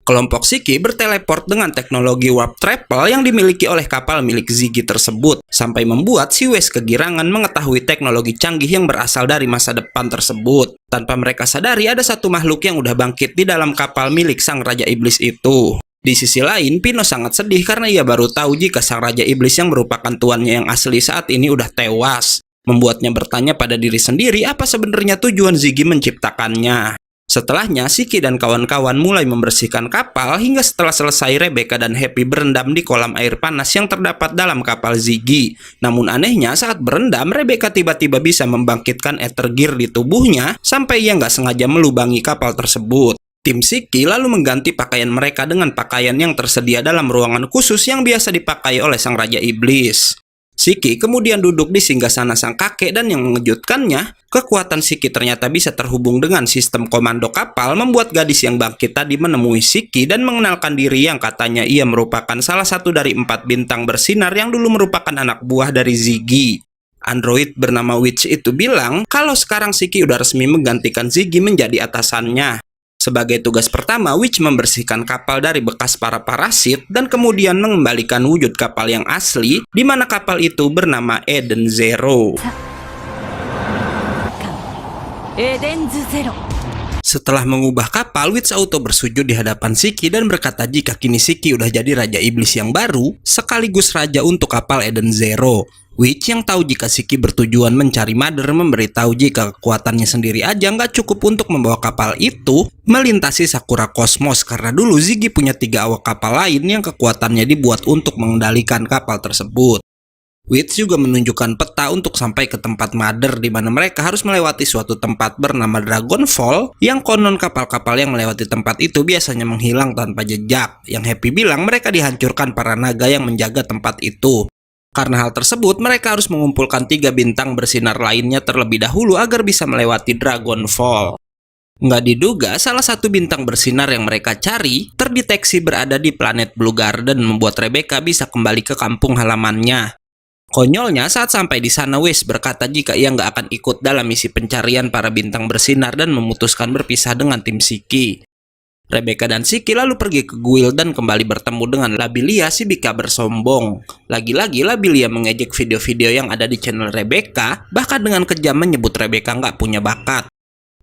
Kelompok Shiki berteleport dengan teknologi warp travel yang dimiliki oleh kapal milik Ziggy tersebut, sampai membuat si Wes kegirangan mengetahui teknologi canggih yang berasal dari masa depan tersebut. Tanpa mereka sadari ada satu makhluk yang udah bangkit di dalam kapal milik sang Raja Iblis itu. Di sisi lain, Pino sangat sedih karena ia baru tahu jika sang Raja Iblis yang merupakan tuannya yang asli saat ini udah tewas. Membuatnya bertanya pada diri sendiri apa sebenarnya tujuan Ziggy menciptakannya. Setelahnya, Shiki dan kawan-kawan mulai membersihkan kapal hingga setelah selesai Rebecca dan Happy berendam di kolam air panas yang terdapat dalam kapal Ziggy. Namun anehnya saat berendam, Rebecca tiba-tiba bisa membangkitkan ether gear di tubuhnya sampai ia nggak sengaja melubangi kapal tersebut. Tim Shiki lalu mengganti pakaian mereka dengan pakaian yang tersedia dalam ruangan khusus yang biasa dipakai oleh sang Raja Iblis. Shiki kemudian duduk di singgasana sang kakek dan yang mengejutkannya, kekuatan Shiki ternyata bisa terhubung dengan sistem komando kapal membuat gadis yang bangkit tadi menemui Shiki dan mengenalkan diri yang katanya ia merupakan salah satu dari 4 bintang bersinar yang dulu merupakan anak buah dari Ziggy. Android bernama Witch itu bilang kalau sekarang Shiki udah resmi menggantikan Ziggy menjadi atasannya. Sebagai tugas pertama, Witch membersihkan kapal dari bekas para parasit dan kemudian mengembalikan wujud kapal yang asli, di mana kapal itu bernama Eden Zero. Setelah mengubah kapal, Witch auto bersujud di hadapan Shiki dan berkata jika kini Shiki udah jadi Raja Iblis yang baru, sekaligus Raja untuk kapal Eden Zero. Witch yang tahu jika Shiki bertujuan mencari Mother memberitahu jika kekuatannya sendiri aja nggak cukup untuk membawa kapal itu melintasi Sakura Cosmos karena dulu Ziggy punya 3 awak kapal lain yang kekuatannya dibuat untuk mengendalikan kapal tersebut. Witch juga menunjukkan peta untuk sampai ke tempat Mother di mana mereka harus melewati suatu tempat bernama Dragonfall yang konon kapal-kapal yang melewati tempat itu biasanya menghilang tanpa jejak. Yang Happy bilang mereka dihancurkan para naga yang menjaga tempat itu. Karena hal tersebut, mereka harus mengumpulkan 3 bintang bersinar lainnya terlebih dahulu agar bisa melewati Dragonfall. Nggak diduga, salah satu bintang bersinar yang mereka cari terdeteksi berada di planet Blue Garden, membuat Rebecca bisa kembali ke kampung halamannya. Konyolnya saat sampai di sana Wes berkata jika ia nggak akan ikut dalam misi pencarian para bintang bersinar dan memutuskan berpisah dengan tim Shiki. Rebecca dan Shiki lalu pergi ke guild dan kembali bertemu dengan Labilia si Bika bersombong. Lagi-lagi Labilia mengejek video-video yang ada di channel Rebecca, bahkan dengan kejam menyebut Rebecca nggak punya bakat.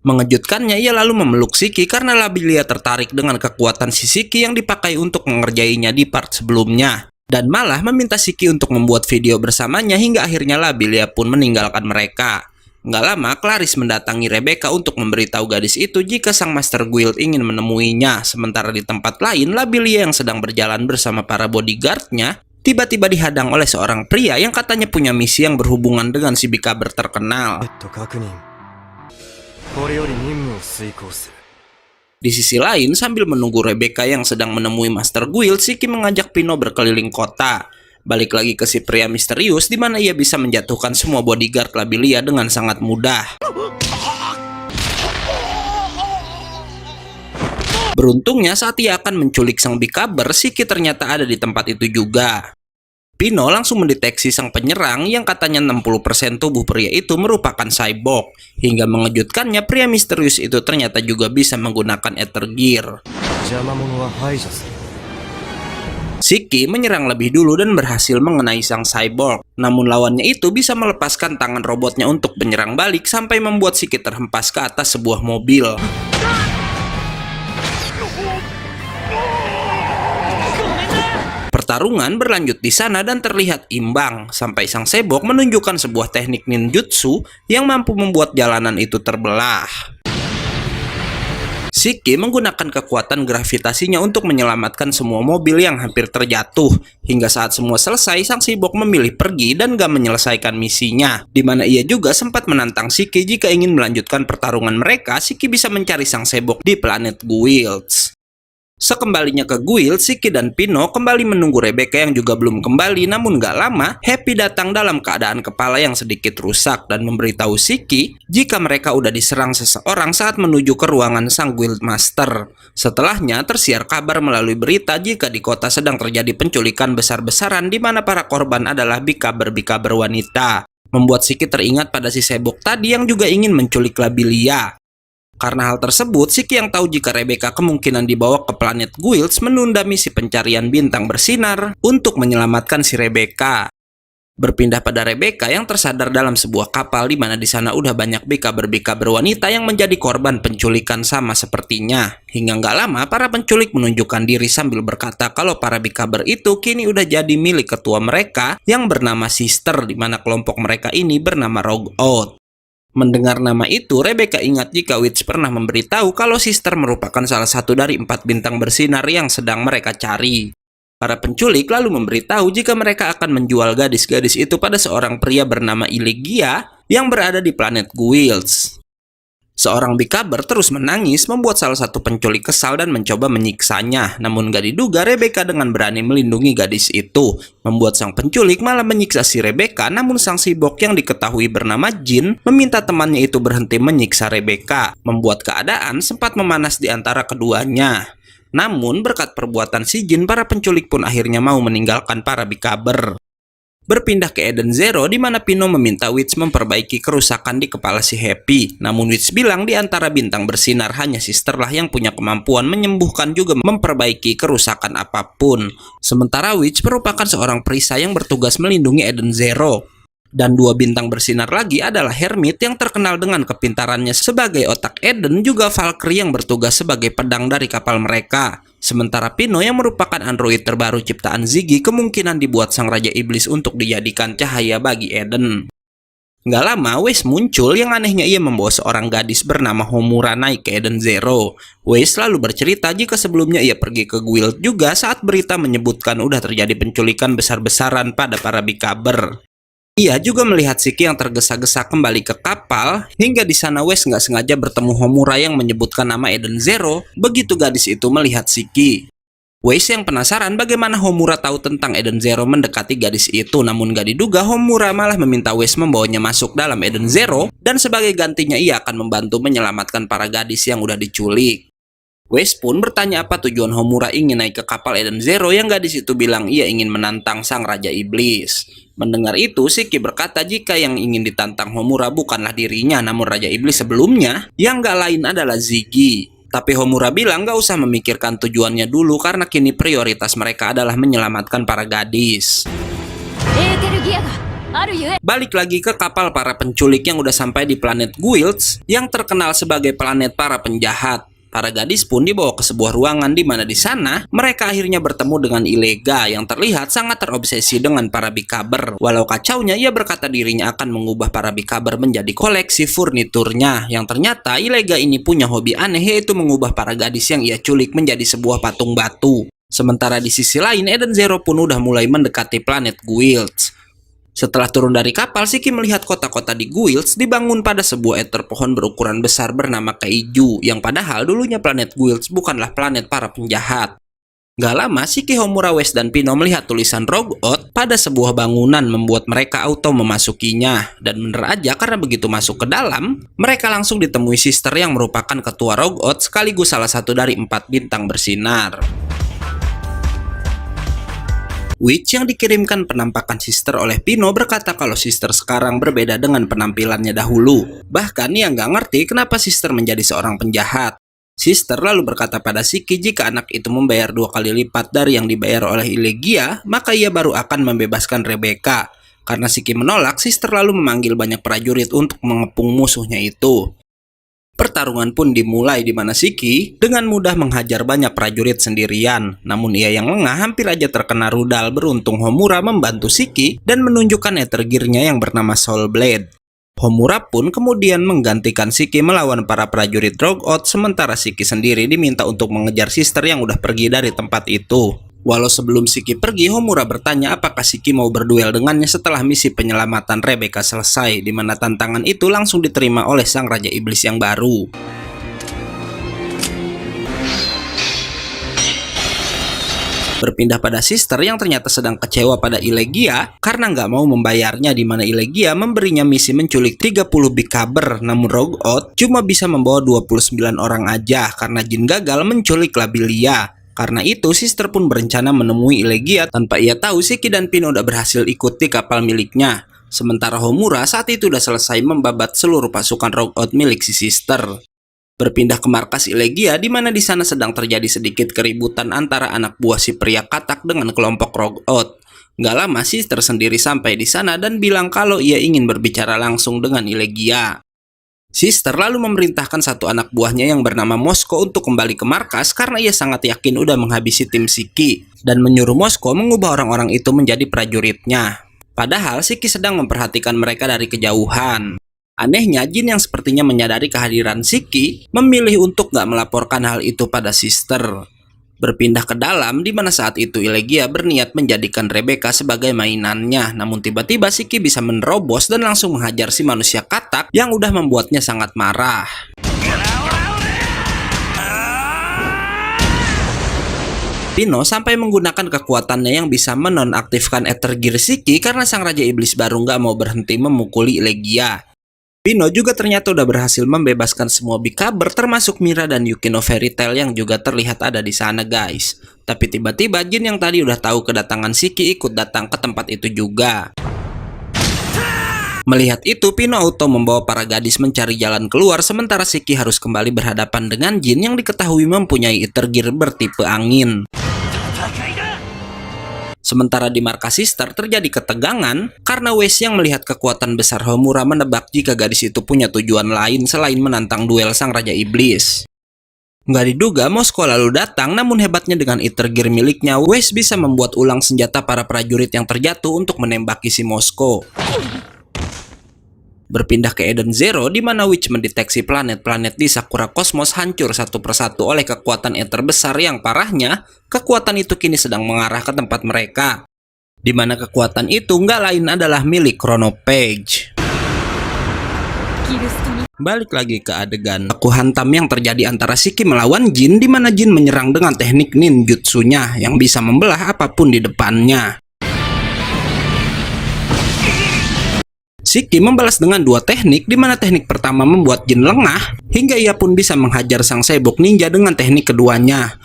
Mengejutkannya, ia lalu memeluk Shiki karena Labilia tertarik dengan kekuatan si Shiki yang dipakai untuk mengerjainya di part sebelumnya. Dan malah meminta Shiki untuk membuat video bersamanya hingga akhirnya Labilia pun meninggalkan mereka. Nggak lama, Clarice mendatangi Rebecca untuk memberitahu gadis itu jika sang Master Guild ingin menemuinya. Sementara di tempat lain, Labilia yang sedang berjalan bersama para bodyguardnya tiba-tiba dihadang oleh seorang pria yang katanya punya misi yang berhubungan dengan si Bikaber terkenal. Di sisi lain, sambil menunggu Rebecca yang sedang menemui Master Guild, Shiki mengajak Pino berkeliling kota. Balik lagi ke si pria misterius di mana ia bisa menjatuhkan semua bodyguard Labilia dengan sangat mudah. Beruntungnya saat ia akan menculik sang Bikaber, Shiki ternyata ada di tempat itu juga. Pino langsung mendeteksi sang penyerang yang katanya 60% tubuh pria itu merupakan cyborg. Hingga mengejutkannya, pria misterius itu ternyata juga bisa menggunakan Ether Gear. Shiki menyerang lebih dulu dan berhasil mengenai sang cyborg. Namun lawannya itu bisa melepaskan tangan robotnya untuk menyerang balik sampai membuat Shiki terhempas ke atas sebuah mobil. Pertarungan berlanjut di sana dan terlihat imbang sampai sang cyborg menunjukkan sebuah teknik ninjutsu yang mampu membuat jalanan itu terbelah. Shiki menggunakan kekuatan gravitasinya untuk menyelamatkan semua mobil yang hampir terjatuh. Hingga saat semua selesai, sang cyborg memilih pergi dan gak menyelesaikan misinya. Dimana ia juga sempat menantang Shiki jika ingin melanjutkan pertarungan mereka, Shiki bisa mencari sang cyborg di planet Guilds. Sekembalinya ke guild, Shiki dan Pino kembali menunggu Rebecca yang juga belum kembali. Namun gak lama, Happy datang dalam keadaan kepala yang sedikit rusak dan memberitahu Shiki jika mereka udah diserang seseorang saat menuju ke ruangan sang guild master. Setelahnya tersiar kabar melalui berita jika di kota sedang terjadi penculikan besar-besaran di mana para korban adalah Bikaber-Bikaber wanita. Membuat Shiki teringat pada si sebok tadi yang juga ingin menculik Labilia. Karena hal tersebut, Shiki yang tahu jika Rebecca kemungkinan dibawa ke planet Guilds menunda misi pencarian bintang bersinar untuk menyelamatkan si Rebecca. Berpindah pada Rebecca yang tersadar dalam sebuah kapal di mana di sana udah banyak Bikaber-Bikaber wanita yang menjadi korban penculikan sama sepertinya. Hingga nggak lama, para penculik menunjukkan diri sambil berkata kalau para Bikaber itu kini udah jadi milik ketua mereka yang bernama Sister, di mana kelompok mereka ini bernama Rogue Out. Mendengar nama itu, Rebecca ingat jika Witch pernah memberitahu kalau Sister merupakan salah satu dari 4 bintang bersinar yang sedang mereka cari. Para penculik lalu memberitahu jika mereka akan menjual gadis-gadis itu pada seorang pria bernama Iligia yang berada di planet Guilds. Seorang Bikaber terus menangis membuat salah satu penculik kesal dan mencoba menyiksanya. Namun gak diduga Rebecca dengan berani melindungi gadis itu. Membuat sang penculik malah menyiksa si Rebecca, namun sang sibok yang diketahui bernama Jin meminta temannya itu berhenti menyiksa Rebecca. Membuat keadaan sempat memanas di antara keduanya. Namun berkat perbuatan si Jin, para penculik pun akhirnya mau meninggalkan para Bikaber. Berpindah ke Eden Zero di mana Pino meminta Witch memperbaiki kerusakan di kepala si Happy. Namun Witch bilang di antara bintang bersinar hanya Sister lah yang punya kemampuan menyembuhkan juga memperbaiki kerusakan apapun. Sementara Witch merupakan seorang perisai yang bertugas melindungi Eden Zero. Dan 2 bintang bersinar lagi adalah Hermit yang terkenal dengan kepintarannya sebagai otak Eden, juga Valkyrie yang bertugas sebagai pedang dari kapal mereka. Sementara Pino yang merupakan android terbaru ciptaan Ziggy kemungkinan dibuat sang Raja Iblis untuk dijadikan cahaya bagi Eden. Nggak lama, Wes muncul yang anehnya ia membawa seorang gadis bernama Homura naik ke Eden Zero. Wes lalu bercerita jika sebelumnya ia pergi ke guild juga saat berita menyebutkan udah terjadi penculikan besar-besaran pada para Bikaber. Ia juga melihat Shiki yang tergesa-gesa kembali ke kapal, hingga di sana Wes nggak sengaja bertemu Homura yang menyebutkan nama Eden Zero. Begitu gadis itu melihat Shiki, Wes yang penasaran bagaimana Homura tahu tentang Eden Zero mendekati gadis itu, namun gak diduga Homura malah meminta Wes membawanya masuk dalam Eden Zero, dan sebagai gantinya ia akan membantu menyelamatkan para gadis yang udah diculik. Wes pun bertanya apa tujuan Homura ingin naik ke kapal Eden Zero yang gadis itu bilang ia ingin menantang sang Raja Iblis. Mendengar itu, Shiki berkata jika yang ingin ditantang Homura bukanlah dirinya namun Raja Iblis sebelumnya yang gak lain adalah Ziggy. Tapi Homura bilang gak usah memikirkan tujuannya dulu karena kini prioritas mereka adalah menyelamatkan para gadis. Balik lagi ke kapal para penculik yang udah sampai di planet Guilds yang terkenal sebagai planet para penjahat. Para gadis pun dibawa ke sebuah ruangan di mana di sana mereka akhirnya bertemu dengan Ilega yang terlihat sangat terobsesi dengan para bikaber. Walau kacaunya, ia berkata dirinya akan mengubah para bikaber menjadi koleksi furniturnya. Yang ternyata Ilega ini punya hobi aneh yaitu mengubah para gadis yang ia culik menjadi sebuah patung batu. Sementara di sisi lain Eden Zero pun udah mulai mendekati planet Guilds. Setelah turun dari kapal, Shiki melihat kota-kota di Guilds dibangun pada sebuah ether pohon berukuran besar bernama Kaiju, yang padahal dulunya planet Guilds bukanlah planet para penjahat. Gak lama, Shiki, Homura, Wes, dan Pino melihat tulisan Rogue Oath pada sebuah bangunan membuat mereka auto memasukinya. Dan bener aja karena begitu masuk ke dalam, mereka langsung ditemui Sister yang merupakan ketua Rogue Oath sekaligus salah satu dari 4 bintang bersinar. Witch yang dikirimkan penampakan Sister oleh Pino berkata kalau Sister sekarang berbeda dengan penampilannya dahulu. Bahkan ia nggak ngerti kenapa Sister menjadi seorang penjahat. Sister lalu berkata pada Shiki jika anak itu membayar 2 kali lipat dari yang dibayar oleh Ilegia, maka ia baru akan membebaskan Rebecca. Karena Shiki menolak, Sister lalu memanggil banyak prajurit untuk mengepung musuhnya itu. Pertarungan pun dimulai di mana Shiki dengan mudah menghajar banyak prajurit sendirian. Namun ia yang lengah hampir aja terkena rudal. Beruntung Homura membantu Shiki dan menunjukkan Ether Gear-nya yang bernama Soul Blade. Homura pun kemudian menggantikan Shiki melawan para prajurit Rogue Oath, sementara Shiki sendiri diminta untuk mengejar Sister yang udah pergi dari tempat itu. Walau sebelum Shiki pergi, Homura bertanya apakah Shiki mau berduel dengannya setelah misi penyelamatan Rebecca selesai, di mana tantangan itu langsung diterima oleh sang Raja Iblis yang baru. Berpindah pada Sister yang ternyata sedang kecewa pada Ilegia karena nggak mau membayarnya, di mana Ilegia memberinya misi menculik 30 bikaber, namun Rogue Oath cuma bisa membawa 29 orang aja karena Jin gagal menculik Labilia. Karena itu, Sister pun berencana menemui Ilegia tanpa ia tahu Shiki dan Pino udah berhasil ikut di kapal miliknya. Sementara Homura saat itu udah selesai membabat seluruh pasukan Rogue Oath milik si Sister. Berpindah ke markas Ilegia di mana di sana sedang terjadi sedikit keributan antara anak buah si pria katak dengan kelompok Rogue Oath. Gak lama Sister sendiri sampai di sana dan bilang kalau ia ingin berbicara langsung dengan Ilegia. Sister lalu memerintahkan satu anak buahnya yang bernama Mosko untuk kembali ke markas karena ia sangat yakin udah menghabisi tim Shiki dan menyuruh Mosko mengubah orang-orang itu menjadi prajuritnya. Padahal Shiki sedang memperhatikan mereka dari kejauhan. Anehnya, Jin yang sepertinya menyadari kehadiran Shiki memilih untuk gak melaporkan hal itu pada Sister. Berpindah ke dalam di mana saat itu Ilegia berniat menjadikan Rebecca sebagai mainannya, namun tiba-tiba Shiki bisa menerobos dan langsung menghajar si manusia katak yang udah membuatnya sangat marah. Pino sampai menggunakan kekuatannya yang bisa menonaktifkan Ether Gear Shiki karena sang Raja Iblis baru nggak mau berhenti memukuli Ilegia. Pino juga ternyata udah berhasil membebaskan semua bikaber termasuk Mira dan Yukino Fairy Tail yang juga terlihat ada di sana guys. Tapi tiba-tiba Jin yang tadi udah tahu kedatangan Shiki ikut datang ke tempat itu juga. Melihat itu, Pino auto membawa para gadis mencari jalan keluar sementara Shiki harus kembali berhadapan dengan Jin yang diketahui mempunyai Ether Gear bertipe angin. Sementara di markas Sister terjadi ketegangan karena Wes yang melihat kekuatan besar Homura menebak jika gadis itu punya tujuan lain selain menantang duel sang Raja Iblis. Nggak diduga Mosko lalu datang, namun hebatnya dengan Ether Gear miliknya, Wes bisa membuat ulang senjata para prajurit yang terjatuh untuk menembaki si Mosko. Berpindah ke Eden Zero di mana Witch mendeteksi planet-planet di Sakura Kosmos hancur satu persatu oleh kekuatan ether besar yang parahnya, kekuatan itu kini sedang mengarah ke tempat mereka. Di mana kekuatan itu nggak lain adalah milik Chronopage. Balik lagi ke adegan baku hantam yang terjadi antara Shiki melawan Jin di mana Jin menyerang dengan teknik ninjutsunya yang bisa membelah apapun di depannya. Shiki membalas dengan dua teknik, di mana teknik pertama membuat Jin lengah, hingga ia pun bisa menghajar sang Saibok Ninja dengan teknik keduanya.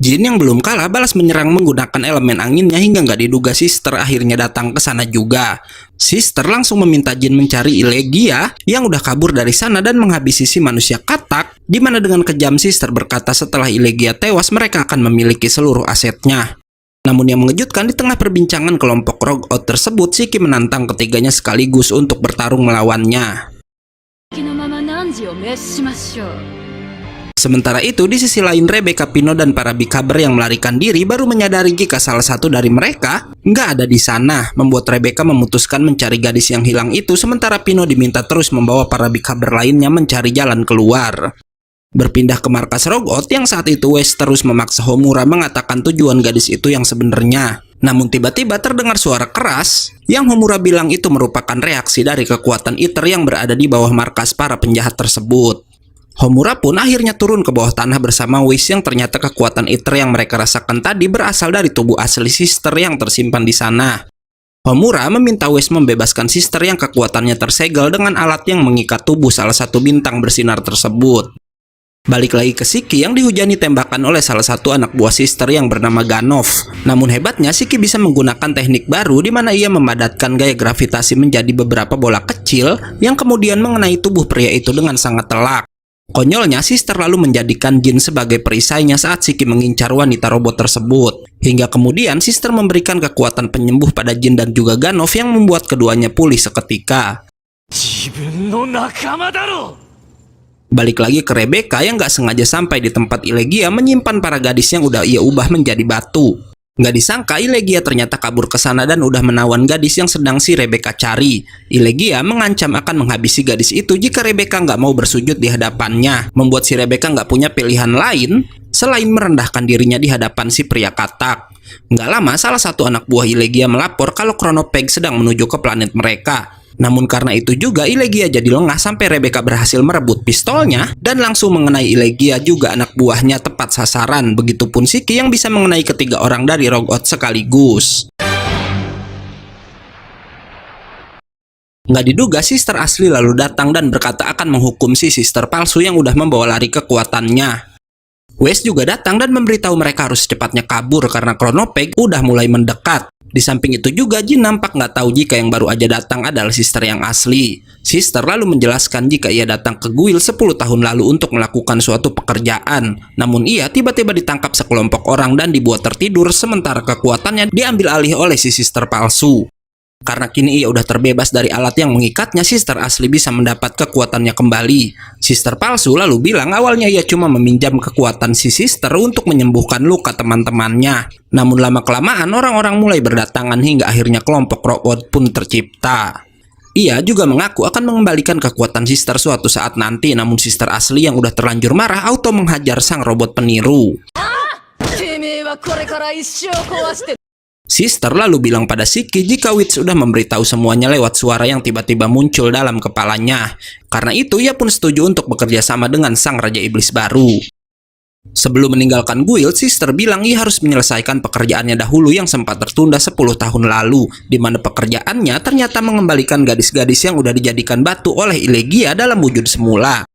Jin yang belum kalah balas menyerang menggunakan elemen anginnya hingga nggak diduga Sister akhirnya datang ke sana juga. Sister langsung meminta Jin mencari Ilegia yang udah kabur dari sana dan menghabisi si manusia katak, di mana dengan kejam Sister berkata setelah Ilegia tewas mereka akan memiliki seluruh asetnya. Namun yang mengejutkan, di tengah perbincangan kelompok Rogout tersebut, Shiki menantang ketiganya sekaligus untuk bertarung melawannya. Sementara itu, di sisi lain Rebecca, Pino, dan para Bikaber yang melarikan diri baru menyadari jika salah satu dari mereka nggak ada di sana, membuat Rebecca memutuskan mencari gadis yang hilang itu, sementara Pino diminta terus membawa para Bikaber lainnya mencari jalan keluar. Berpindah ke markas Rogout yang saat itu West terus memaksa Homura mengatakan tujuan gadis itu yang sebenarnya. Namun tiba-tiba terdengar suara keras yang Homura bilang itu merupakan reaksi dari kekuatan Ether yang berada di bawah markas para penjahat tersebut. Homura pun akhirnya turun ke bawah tanah bersama West yang ternyata kekuatan Ether yang mereka rasakan tadi berasal dari tubuh asli Sister yang tersimpan di sana. Homura meminta West membebaskan Sister yang kekuatannya tersegel dengan alat yang mengikat tubuh salah satu bintang bersinar tersebut. Balik lagi ke Shiki yang dihujani tembakan oleh salah satu anak buah Sister yang bernama Ganov. Namun hebatnya Shiki bisa menggunakan teknik baru di mana ia memadatkan gaya gravitasi menjadi beberapa bola kecil yang kemudian mengenai tubuh pria itu dengan sangat telak. Konyolnya Sister lalu menjadikan Jin sebagai perisainya saat Shiki mengincar wanita robot tersebut. Hingga kemudian Sister memberikan kekuatan penyembuh pada Jin dan juga Ganov yang membuat keduanya pulih seketika. Balik lagi ke Rebecca yang gak sengaja sampai di tempat Ilegia menyimpan para gadis yang udah ia ubah menjadi batu. Gak disangka Ilegia ternyata kabur ke sana dan udah menawan gadis yang sedang si Rebecca cari. Ilegia mengancam akan menghabisi gadis itu jika Rebecca gak mau bersujud di hadapannya, membuat si Rebecca gak punya pilihan lain selain merendahkan dirinya di hadapan si pria katak. Gak lama salah satu anak buah Ilegia melapor kalau Chronopeg sedang menuju ke planet mereka. Namun karena itu juga Ilegia jadi lengah sampai Rebecca berhasil merebut pistolnya dan langsung mengenai Ilegia juga anak buahnya tepat sasaran. Begitupun Shiki yang bisa mengenai ketiga orang dari Rogout sekaligus. Nggak diduga Sister asli lalu datang dan berkata akan menghukum si Sister palsu yang udah membawa lari kekuatannya. West juga datang dan memberitahu mereka harus secepatnya kabur karena Chronopeg udah mulai mendekat. Di samping itu juga Jin nampak nggak tahu jika yang baru aja datang adalah Sister yang asli. Sister lalu menjelaskan jika ia datang ke Guild 10 tahun lalu untuk melakukan suatu pekerjaan. Namun ia tiba-tiba ditangkap sekelompok orang dan dibuat tertidur sementara kekuatannya diambil alih oleh si Sister palsu. Karena kini ia udah terbebas dari alat yang mengikatnya, Sister asli bisa mendapat kekuatannya kembali. Sister palsu lalu bilang awalnya ia cuma meminjam kekuatan si Sister untuk menyembuhkan luka teman-temannya. Namun lama-kelamaan orang-orang mulai berdatangan hingga akhirnya kelompok Rogout pun tercipta. Ia juga mengaku akan mengembalikan kekuatan Sister suatu saat nanti, namun Sister asli yang udah terlanjur marah auto menghajar sang robot peniru. Sister lalu bilang pada Shiki jika Witch sudah memberitahu semuanya lewat suara yang tiba-tiba muncul dalam kepalanya. Karena itu ia pun setuju untuk bekerja sama dengan sang Raja Iblis baru. Sebelum meninggalkan Guild, Sister bilang ia harus menyelesaikan pekerjaannya dahulu yang sempat tertunda 10 tahun lalu, di mana pekerjaannya ternyata mengembalikan gadis-gadis yang udah dijadikan batu oleh Ilegia dalam wujud semula.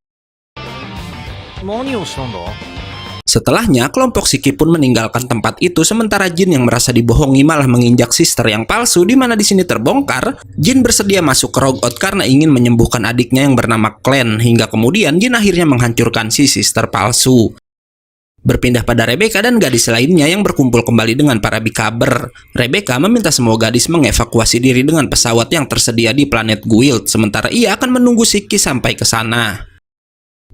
Setelahnya, kelompok Shiki pun meninggalkan tempat itu sementara Jin yang merasa dibohongi malah menginjak Sister yang palsu, di mana di sini terbongkar Jin bersedia masuk ke Rogout karena ingin menyembuhkan adiknya yang bernama Clan, hingga kemudian Jin akhirnya menghancurkan si Sister palsu. Berpindah pada Rebecca dan gadis lainnya yang berkumpul kembali dengan para Bikaber. Rebecca meminta semua gadis mengevakuasi diri dengan pesawat yang tersedia di planet Guild, sementara ia akan menunggu Shiki sampai ke sana.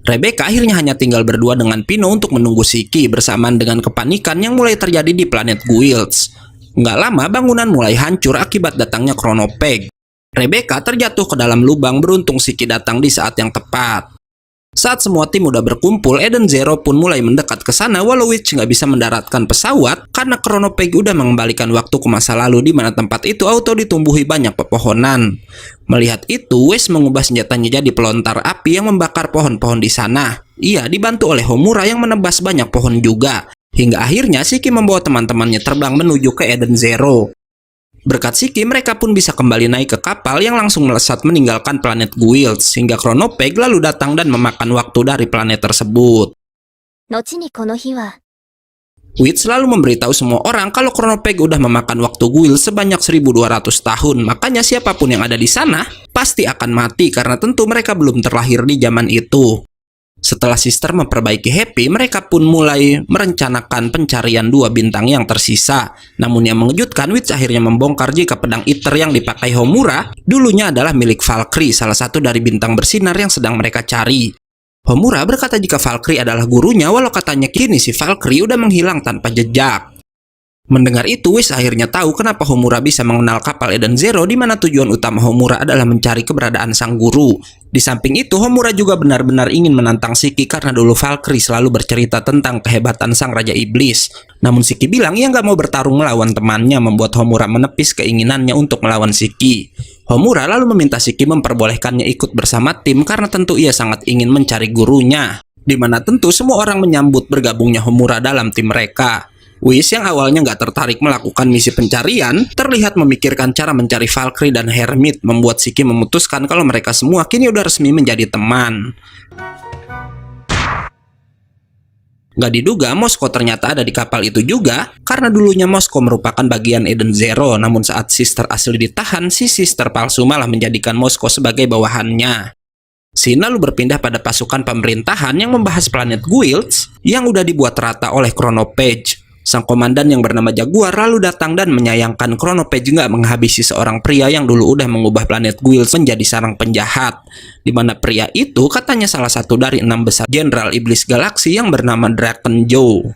Rebecca akhirnya hanya tinggal berdua dengan Pino untuk menunggu Shiki bersamaan dengan kepanikan yang mulai terjadi di planet Guilds. Nggak lama bangunan mulai hancur akibat datangnya Chronopeg. Rebecca terjatuh ke dalam lubang, beruntung Shiki datang di saat yang tepat. Saat semua tim udah berkumpul, Eden Zero pun mulai mendekat ke sana walau Witch nggak bisa mendaratkan pesawat karena Chronopeg udah mengembalikan waktu ke masa lalu di mana tempat itu auto ditumbuhi banyak pepohonan. Melihat itu, West mengubah senjatanya jadi pelontar api yang membakar pohon-pohon di sana. Ia dibantu oleh Homura yang menebas banyak pohon juga. Hingga akhirnya Shiki membawa teman-temannya terbang menuju ke Eden Zero. Berkat Shiki, mereka pun bisa kembali naik ke kapal yang langsung melesat meninggalkan planet Guilds, hingga Chronopeg lalu datang dan memakan waktu dari planet tersebut. Witch selalu memberitahu semua orang kalau Chronopeg udah memakan waktu Guilds sebanyak 1200 tahun, makanya siapapun yang ada di sana pasti akan mati karena tentu mereka belum terlahir di zaman itu. Setelah Sister memperbaiki Happy, mereka pun mulai merencanakan pencarian 2 bintang yang tersisa. Namun yang mengejutkan, Witch akhirnya membongkar jika pedang Ether yang dipakai Homura dulunya adalah milik Valkyrie, salah satu dari bintang bersinar yang sedang mereka cari. Homura berkata jika Valkyrie adalah gurunya, walau katanya kini si Valkyrie udah menghilang tanpa jejak. Mendengar itu, Witch akhirnya tahu kenapa Homura bisa mengenal kapal Eden Zero, di mana tujuan utama Homura adalah mencari keberadaan sang guru. Di samping itu, Homura juga benar-benar ingin menantang Shiki karena dulu Valkyrie selalu bercerita tentang kehebatan sang Raja Iblis. Namun Shiki bilang ia nggak mau bertarung melawan temannya, membuat Homura menepis keinginannya untuk melawan Shiki. Homura lalu meminta Shiki memperbolehkannya ikut bersama tim karena tentu ia sangat ingin mencari gurunya. Di mana tentu semua orang menyambut bergabungnya Homura dalam tim mereka. Wish yang awalnya nggak tertarik melakukan misi pencarian, terlihat memikirkan cara mencari Valkyrie dan Hermit, membuat Shiki memutuskan kalau mereka semua kini udah resmi menjadi teman. Gak diduga, Mosko ternyata ada di kapal itu juga, karena dulunya Mosko merupakan bagian Eden Zero, namun saat Sister asli ditahan, si Sister palsu malah menjadikan Mosko sebagai bawahannya. Sin lalu berpindah pada pasukan pemerintahan yang membahas planet Guilds yang udah dibuat rata oleh Chronopeg. Sang komandan yang bernama Jaguar lalu datang dan menyayangkan Chronopeg nggak menghabisi seorang pria yang dulu udah mengubah planet Guilds menjadi sarang penjahat. Di mana pria itu katanya salah satu dari 6 besar Jenderal Iblis Galaksi yang bernama Draken Joe.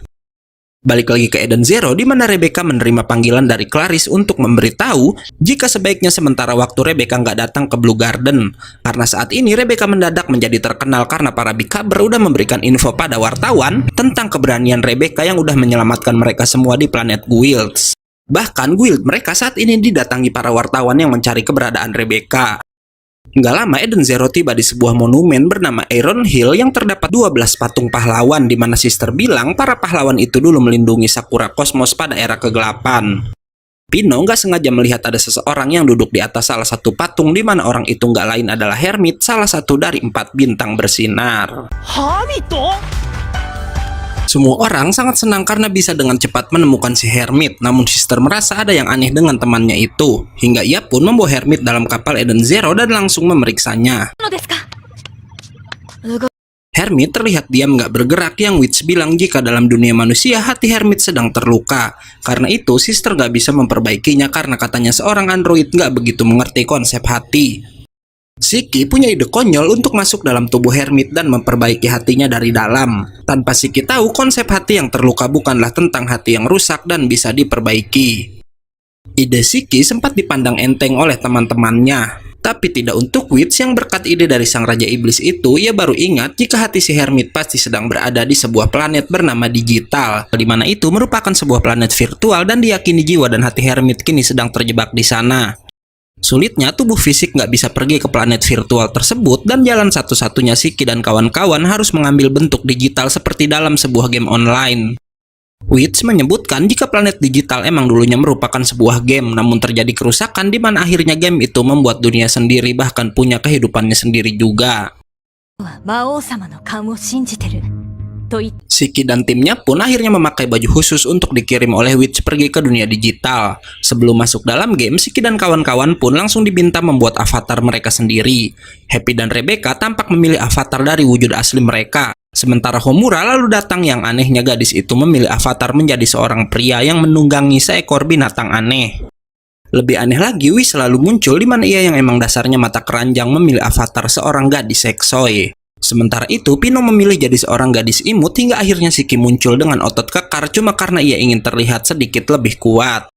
Balik lagi ke Eden Zero, di mana Rebecca menerima panggilan dari Clarice untuk memberitahu jika sebaiknya sementara waktu Rebecca nggak datang ke Blue Garden. Karena saat ini Rebecca mendadak menjadi terkenal karena para Bikaber udah memberikan info pada wartawan tentang keberanian Rebecca yang udah menyelamatkan mereka semua di planet Guilds. Bahkan guild mereka saat ini didatangi para wartawan yang mencari keberadaan Rebecca. Nggak lama Eden Zero tiba di sebuah monumen bernama Iron Hill yang terdapat 12 patung pahlawan, di mana Sister bilang para pahlawan itu dulu melindungi Sakura Cosmos pada era kegelapan. Pino nggak sengaja melihat ada seseorang yang duduk di atas salah satu patung, di mana orang itu nggak lain adalah Hermit, salah satu dari 4 bintang bersinar. Semua orang sangat senang karena bisa dengan cepat menemukan si Hermit, namun Sister merasa ada yang aneh dengan temannya itu, hingga ia pun membawa Hermit dalam kapal Eden Zero dan langsung memeriksanya. Hermit terlihat diam nggak bergerak, yang Witch bilang jika dalam dunia manusia hati Hermit sedang terluka. Karena itu Sister nggak bisa memperbaikinya karena katanya seorang android nggak begitu mengerti konsep hati. Shiki punya ide konyol untuk masuk dalam tubuh Hermit dan memperbaiki hatinya dari dalam. Tanpa Shiki tahu, konsep hati yang terluka bukanlah tentang hati yang rusak dan bisa diperbaiki. Ide Shiki sempat dipandang enteng oleh teman-temannya, tapi tidak untuk Witch yang berkat ide dari sang Raja Iblis itu. Ia baru ingat jika hati si Hermit pasti sedang berada di sebuah planet bernama Digital, di mana itu merupakan sebuah planet virtual dan diyakini jiwa dan hati Hermit kini sedang terjebak di sana. Sulitnya tubuh fisik nggak bisa pergi ke planet virtual tersebut, dan jalan satu-satunya Shiki dan kawan-kawan harus mengambil bentuk digital seperti dalam sebuah game online. Witch menyebutkan jika planet digital emang dulunya merupakan sebuah game, namun terjadi kerusakan di mana akhirnya game itu membuat dunia sendiri, bahkan punya kehidupannya sendiri juga. Shiki dan timnya pun akhirnya memakai baju khusus untuk dikirim oleh Witch pergi ke dunia digital. Sebelum masuk dalam game, Shiki dan kawan-kawan pun langsung diminta membuat avatar mereka sendiri. Happy dan Rebecca tampak memilih avatar dari wujud asli mereka. Sementara Homura lalu datang, yang anehnya gadis itu memilih avatar menjadi seorang pria yang menunggangi seekor binatang aneh. Lebih aneh lagi, Wish selalu muncul di mana ia yang emang dasarnya mata keranjang memilih avatar seorang gadis seksoi. Sementara itu, Pino memilih jadi seorang gadis imut, hingga akhirnya Shiki muncul dengan otot kekar cuma karena ia ingin terlihat sedikit lebih kuat.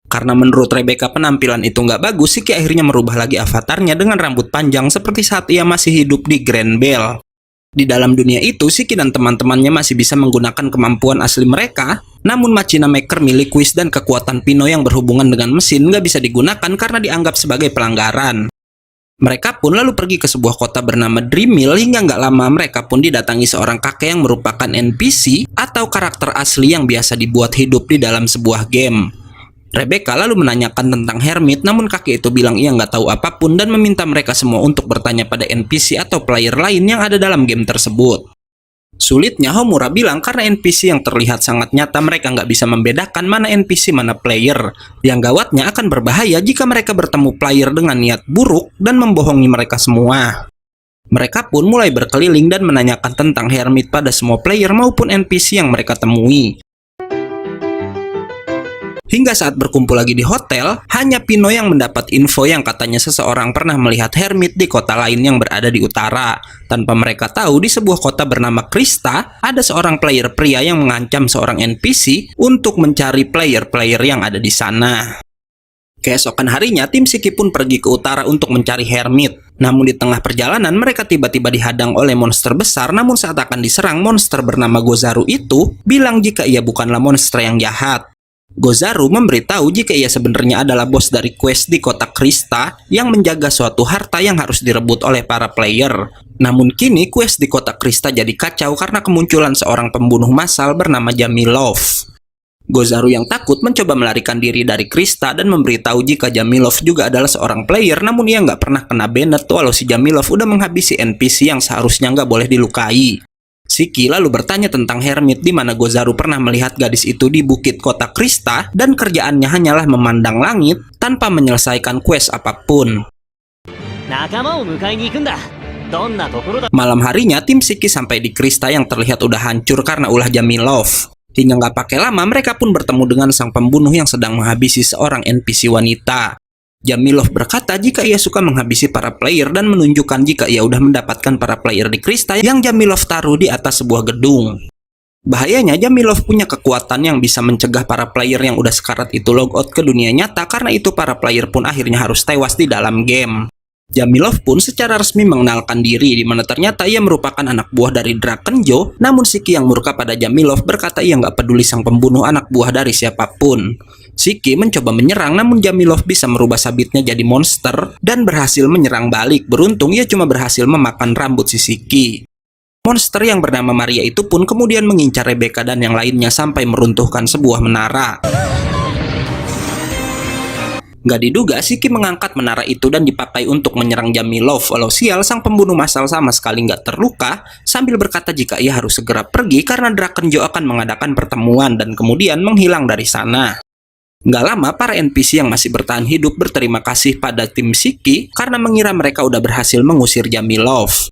Karena menurut Rebecca penampilan itu nggak bagus, Shiki akhirnya merubah lagi avatarnya dengan rambut panjang seperti saat ia masih hidup di Grand Bell. Di dalam dunia itu, Shiki dan teman-temannya masih bisa menggunakan kemampuan asli mereka, namun Machina Maker milik Wish dan kekuatan Pino yang berhubungan dengan mesin nggak bisa digunakan karena dianggap sebagai pelanggaran. Mereka pun lalu pergi ke sebuah kota bernama Dreammill, hingga nggak lama mereka pun didatangi seorang kakek yang merupakan NPC atau karakter asli yang biasa dibuat hidup di dalam sebuah game. Rebecca lalu menanyakan tentang Hermit, namun kakek itu bilang ia nggak tahu apapun dan meminta mereka semua untuk bertanya pada NPC atau player lain yang ada dalam game tersebut. Sulitnya, Homura bilang karena NPC yang terlihat sangat nyata mereka nggak bisa membedakan mana NPC mana player. Yang gawatnya akan berbahaya jika mereka bertemu player dengan niat buruk dan membohongi mereka semua. Mereka pun mulai berkeliling dan menanyakan tentang Hermit pada semua player maupun NPC yang mereka temui. Hingga saat berkumpul lagi di hotel, hanya Pino yang mendapat info yang katanya seseorang pernah melihat Hermit di kota lain yang berada di utara. Tanpa mereka tahu, di sebuah kota bernama Krista, ada seorang player pria yang mengancam seorang NPC untuk mencari player-player yang ada di sana. Keesokan harinya, tim Shiki pun pergi ke utara untuk mencari Hermit. Namun di tengah perjalanan, mereka tiba-tiba dihadang oleh monster besar. Namun saat akan diserang, monster bernama Gozaru itu bilang jika ia bukanlah monster yang jahat. Gozaru memberitahu jika ia sebenarnya adalah bos dari quest di kota Krista yang menjaga suatu harta yang harus direbut oleh para player. Namun kini quest di kota Krista jadi kacau karena kemunculan seorang pembunuh massal bernama Jamilov. Gozaru yang takut mencoba melarikan diri dari Krista dan memberitahu jika Jamilov juga adalah seorang player, namun ia nggak pernah kena banet walau si Jamilov udah menghabisi NPC yang seharusnya nggak boleh dilukai. Shiki lalu bertanya tentang Hermit di mana Gozaru pernah melihat gadis itu di bukit kota Krista dan kerjaannya hanyalah memandang langit tanpa menyelesaikan quest apapun. Malam harinya tim Shiki sampai di Krista yang terlihat udah hancur karena ulah Jamilov. Hingga nggak pakai lama mereka pun bertemu dengan sang pembunuh yang sedang menghabisi seorang NPC wanita. Jamilov berkata jika ia suka menghabisi para player dan menunjukkan jika ia udah mendapatkan para player di Krista yang Jamilov taruh di atas sebuah gedung. Bahayanya, Jamilov punya kekuatan yang bisa mencegah para player yang udah sekarat itu logout ke dunia nyata, karena itu para player pun akhirnya harus tewas di dalam game. Jamilov pun secara resmi mengenalkan diri di mana ternyata ia merupakan anak buah dari Drakenjo, namun Shiki yang murka pada Jamilov berkata ia nggak peduli sang pembunuh anak buah dari siapapun. Shiki mencoba menyerang namun Jamilov bisa merubah sabitnya jadi monster dan berhasil menyerang balik. Beruntung ia cuma berhasil memakan rambut si Shiki. Monster yang bernama Maria itu pun kemudian mengincar Rebecca dan yang lainnya sampai meruntuhkan sebuah menara. Gak diduga, Shiki mengangkat menara itu dan dipakai untuk menyerang Jamilov. Walau sial, sang pembunuh massal sama sekali nggak terluka, sambil berkata jika ia harus segera pergi karena Drakenjo akan mengadakan pertemuan dan kemudian menghilang dari sana. Nggak lama, para NPC yang masih bertahan hidup berterima kasih pada tim Shiki karena mengira mereka udah berhasil mengusir Jamilov.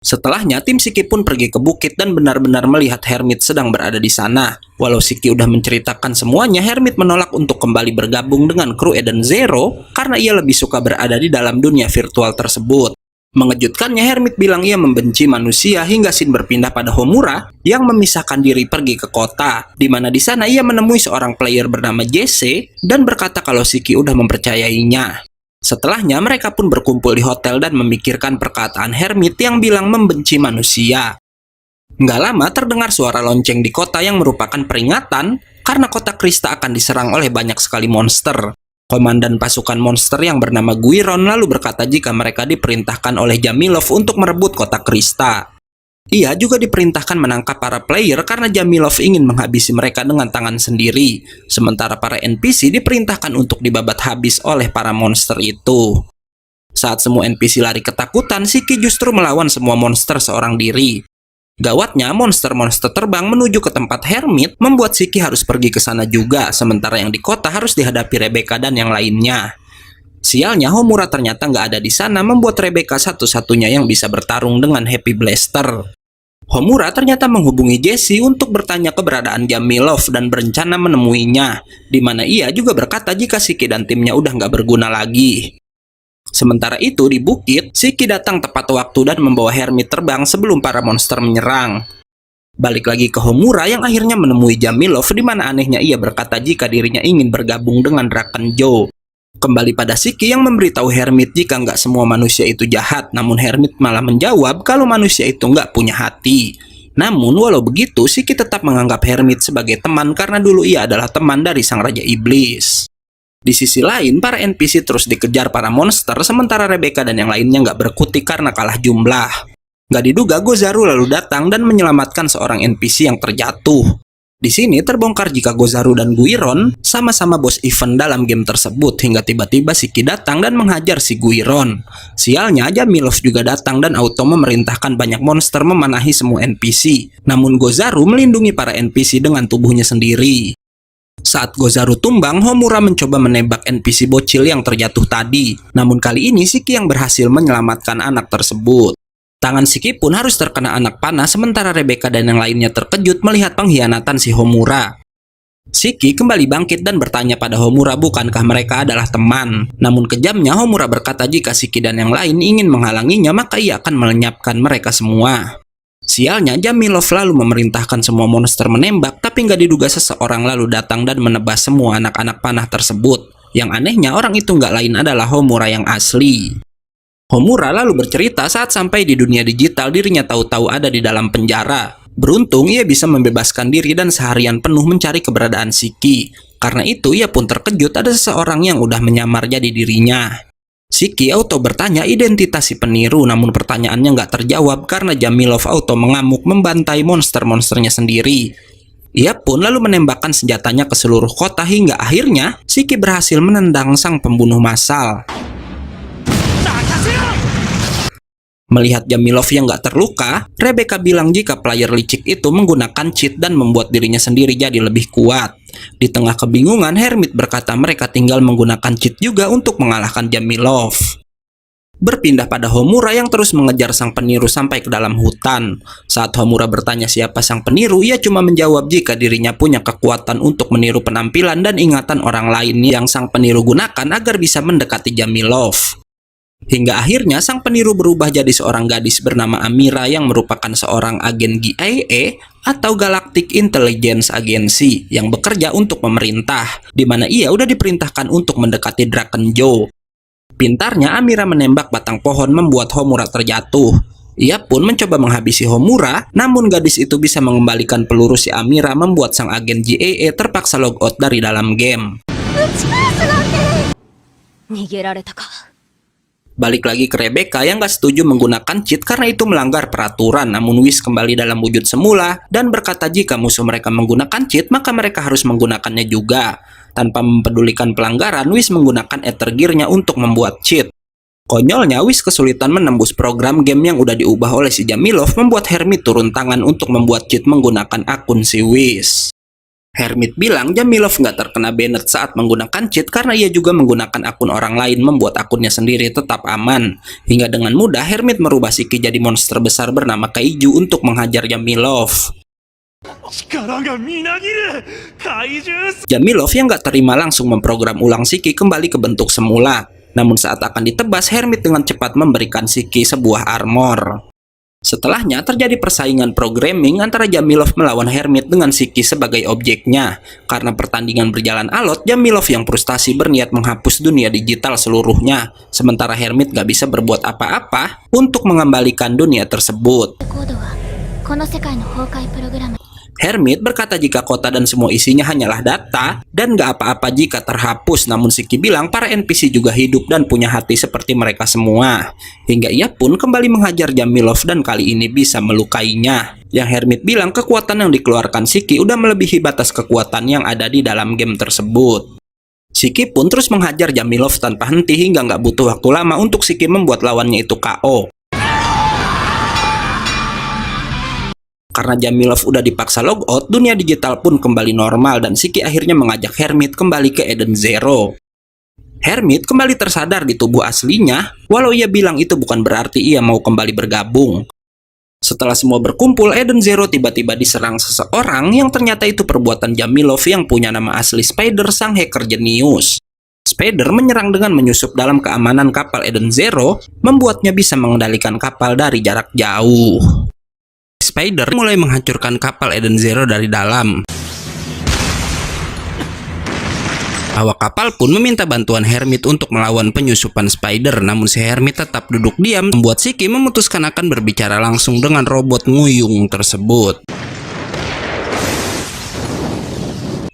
Setelahnya, tim Shiki pun pergi ke bukit dan benar-benar melihat Hermit sedang berada di sana. Walau Shiki udah menceritakan semuanya, Hermit menolak untuk kembali bergabung dengan kru Eden Zero karena ia lebih suka berada di dalam dunia virtual tersebut. Mengejutkannya, Hermit bilang ia membenci manusia hingga Shin berpindah pada Homura yang memisahkan diri pergi ke kota, di mana di sana ia menemui seorang player bernama Jesse dan berkata kalau Shiki udah mempercayainya. Setelahnya, mereka pun berkumpul di hotel dan memikirkan perkataan Hermit yang bilang membenci manusia. Nggak lama terdengar suara lonceng di kota yang merupakan peringatan karena kota Krista akan diserang oleh banyak sekali monster. Komandan pasukan monster yang bernama Guiron lalu berkata jika mereka diperintahkan oleh Jamilov untuk merebut kota Krista. Ia juga diperintahkan menangkap para player karena Jamilov ingin menghabisi mereka dengan tangan sendiri. Sementara para NPC diperintahkan untuk dibabat habis oleh para monster itu. Saat semua NPC lari ketakutan, Shiki justru melawan semua monster seorang diri. Gawatnya, monster-monster terbang menuju ke tempat Hermit membuat Shiki harus pergi ke sana juga, sementara yang di kota harus dihadapi Rebecca dan yang lainnya. Sialnya, Homura ternyata nggak ada di sana, membuat Rebecca satu-satunya yang bisa bertarung dengan Happy Blaster. Homura ternyata menghubungi Jesse untuk bertanya keberadaan Jamilov dan berencana menemuinya, di mana ia juga berkata jika Shiki dan timnya udah nggak berguna lagi. Sementara itu di bukit, Shiki datang tepat waktu dan membawa Hermit terbang sebelum para monster menyerang. Balik lagi ke Homura yang akhirnya menemui Jamilov di mana anehnya ia berkata jika dirinya ingin bergabung dengan Drakenjo. Kembali pada Shiki yang memberitahu Hermit jika nggak semua manusia itu jahat, namun Hermit malah menjawab kalau manusia itu nggak punya hati. Namun walau begitu, Shiki tetap menganggap Hermit sebagai teman karena dulu ia adalah teman dari sang Raja Iblis. Di sisi lain, para NPC terus dikejar para monster, sementara Rebecca dan yang lainnya nggak berkutik karena kalah jumlah. Nggak diduga, Gozaru lalu datang dan menyelamatkan seorang NPC yang terjatuh. Di sini terbongkar jika Gozaru dan Guiron sama-sama bos event dalam game tersebut hingga tiba-tiba Shiki datang dan menghajar si Guiron. Sialnya Jamilov juga datang dan auto memerintahkan banyak monster memanahi semua NPC. Namun Gozaru melindungi para NPC dengan tubuhnya sendiri. Saat Gozaru tumbang, Homura mencoba menembak NPC bocil yang terjatuh tadi. Namun kali ini Shiki yang berhasil menyelamatkan anak tersebut. Tangan Shiki pun harus terkena anak panah sementara Rebecca dan yang lainnya terkejut melihat pengkhianatan si Homura. Shiki kembali bangkit dan bertanya pada Homura bukankah mereka adalah teman. Namun kejamnya Homura berkata jika Shiki dan yang lain ingin menghalanginya maka ia akan melenyapkan mereka semua. Sialnya Jamilov lalu memerintahkan semua monster menembak tapi nggak diduga seseorang lalu datang dan menebas semua anak-anak panah tersebut. Yang anehnya orang itu nggak lain adalah Homura yang asli. Homura lalu bercerita saat sampai di dunia digital dirinya tahu-tahu ada di dalam penjara. Beruntung ia bisa membebaskan diri dan seharian penuh mencari keberadaan Shiki. Karena itu ia pun terkejut ada seseorang yang udah menyamar jadi dirinya. Shiki auto bertanya identitas si peniru namun pertanyaannya nggak terjawab karena Jamilov auto mengamuk membantai monster-monsternya sendiri. Ia pun lalu menembakkan senjatanya ke seluruh kota hingga akhirnya Shiki berhasil menendang sang pembunuh massal. Melihat Jamilov yang nggak terluka, Rebecca bilang jika player licik itu menggunakan cheat dan membuat dirinya sendiri jadi lebih kuat. Di tengah kebingungan, Hermit berkata mereka tinggal menggunakan cheat juga untuk mengalahkan Jamilov. Berpindah pada Homura yang terus mengejar sang peniru sampai ke dalam hutan. Saat Homura bertanya siapa sang peniru, ia cuma menjawab jika dirinya punya kekuatan untuk meniru penampilan dan ingatan orang lain yang sang peniru gunakan agar bisa mendekati Jamilov. Hingga akhirnya sang peniru berubah jadi seorang gadis bernama Amira yang merupakan seorang agen GIA atau Galactic Intelligence Agency yang bekerja untuk pemerintah, di mana ia udah diperintahkan untuk mendekati Drakenjo. Pintarnya Amira menembak batang pohon membuat Homura terjatuh. Ia pun mencoba menghabisi Homura, namun gadis itu bisa mengembalikan peluru si Amira membuat sang agen GIA terpaksa logout dari dalam game. Balik lagi ke Rebecca yang gak setuju menggunakan cheat karena itu melanggar peraturan, namun Whis kembali dalam wujud semula dan berkata jika musuh mereka menggunakan cheat maka mereka harus menggunakannya juga. Tanpa mempedulikan pelanggaran, Whis menggunakan Ether Gear-nya untuk membuat cheat. Konyolnya, Whis kesulitan menembus program game yang udah diubah oleh si Jamilov membuat Hermit turun tangan untuk membuat cheat menggunakan akun si Whis. Hermit bilang Jamilov nggak terkena banned saat menggunakan cheat karena ia juga menggunakan akun orang lain membuat akunnya sendiri tetap aman. Hingga dengan mudah Hermit merubah Shiki jadi monster besar bernama Kaiju untuk menghajar Jamilov. Jamilov yang nggak terima langsung memprogram ulang Shiki kembali ke bentuk semula. Namun saat akan ditebas, Hermit dengan cepat memberikan Shiki sebuah armor. Setelahnya terjadi persaingan programming antara Jamilov melawan Hermit dengan Shiki sebagai objeknya. Karena pertandingan berjalan alot, Jamilov yang frustasi berniat menghapus dunia digital seluruhnya. Sementara Hermit gak bisa berbuat apa-apa untuk mengembalikan dunia tersebut. Hermit berkata jika kota dan semua isinya hanyalah data dan gak apa-apa jika terhapus. Namun Shiki bilang para NPC juga hidup dan punya hati seperti mereka semua. Hingga ia pun kembali menghajar Jamilov dan kali ini bisa melukainya. Yang Hermit bilang kekuatan yang dikeluarkan Shiki udah melebihi batas kekuatan yang ada di dalam game tersebut. Shiki pun terus menghajar Jamilov tanpa henti hingga gak butuh waktu lama untuk Shiki membuat lawannya itu KO. Karena Jamilov udah dipaksa logout, dunia digital pun kembali normal dan Shiki akhirnya mengajak Hermit kembali ke Eden Zero. Hermit kembali tersadar di tubuh aslinya, walau ia bilang itu bukan berarti ia mau kembali bergabung. Setelah semua berkumpul, Eden Zero tiba-tiba diserang seseorang yang ternyata itu perbuatan Jamilov yang punya nama asli Spider, sang hacker jenius. Spider menyerang dengan menyusup dalam keamanan kapal Eden Zero, membuatnya bisa mengendalikan kapal dari jarak jauh. Spider mulai menghancurkan kapal Eden Zero dari dalam. Awak kapal pun meminta bantuan Hermit untuk melawan penyusupan Spider, namun si Hermit tetap duduk diam, membuat Shiki memutuskan akan berbicara langsung dengan robot nguyung tersebut.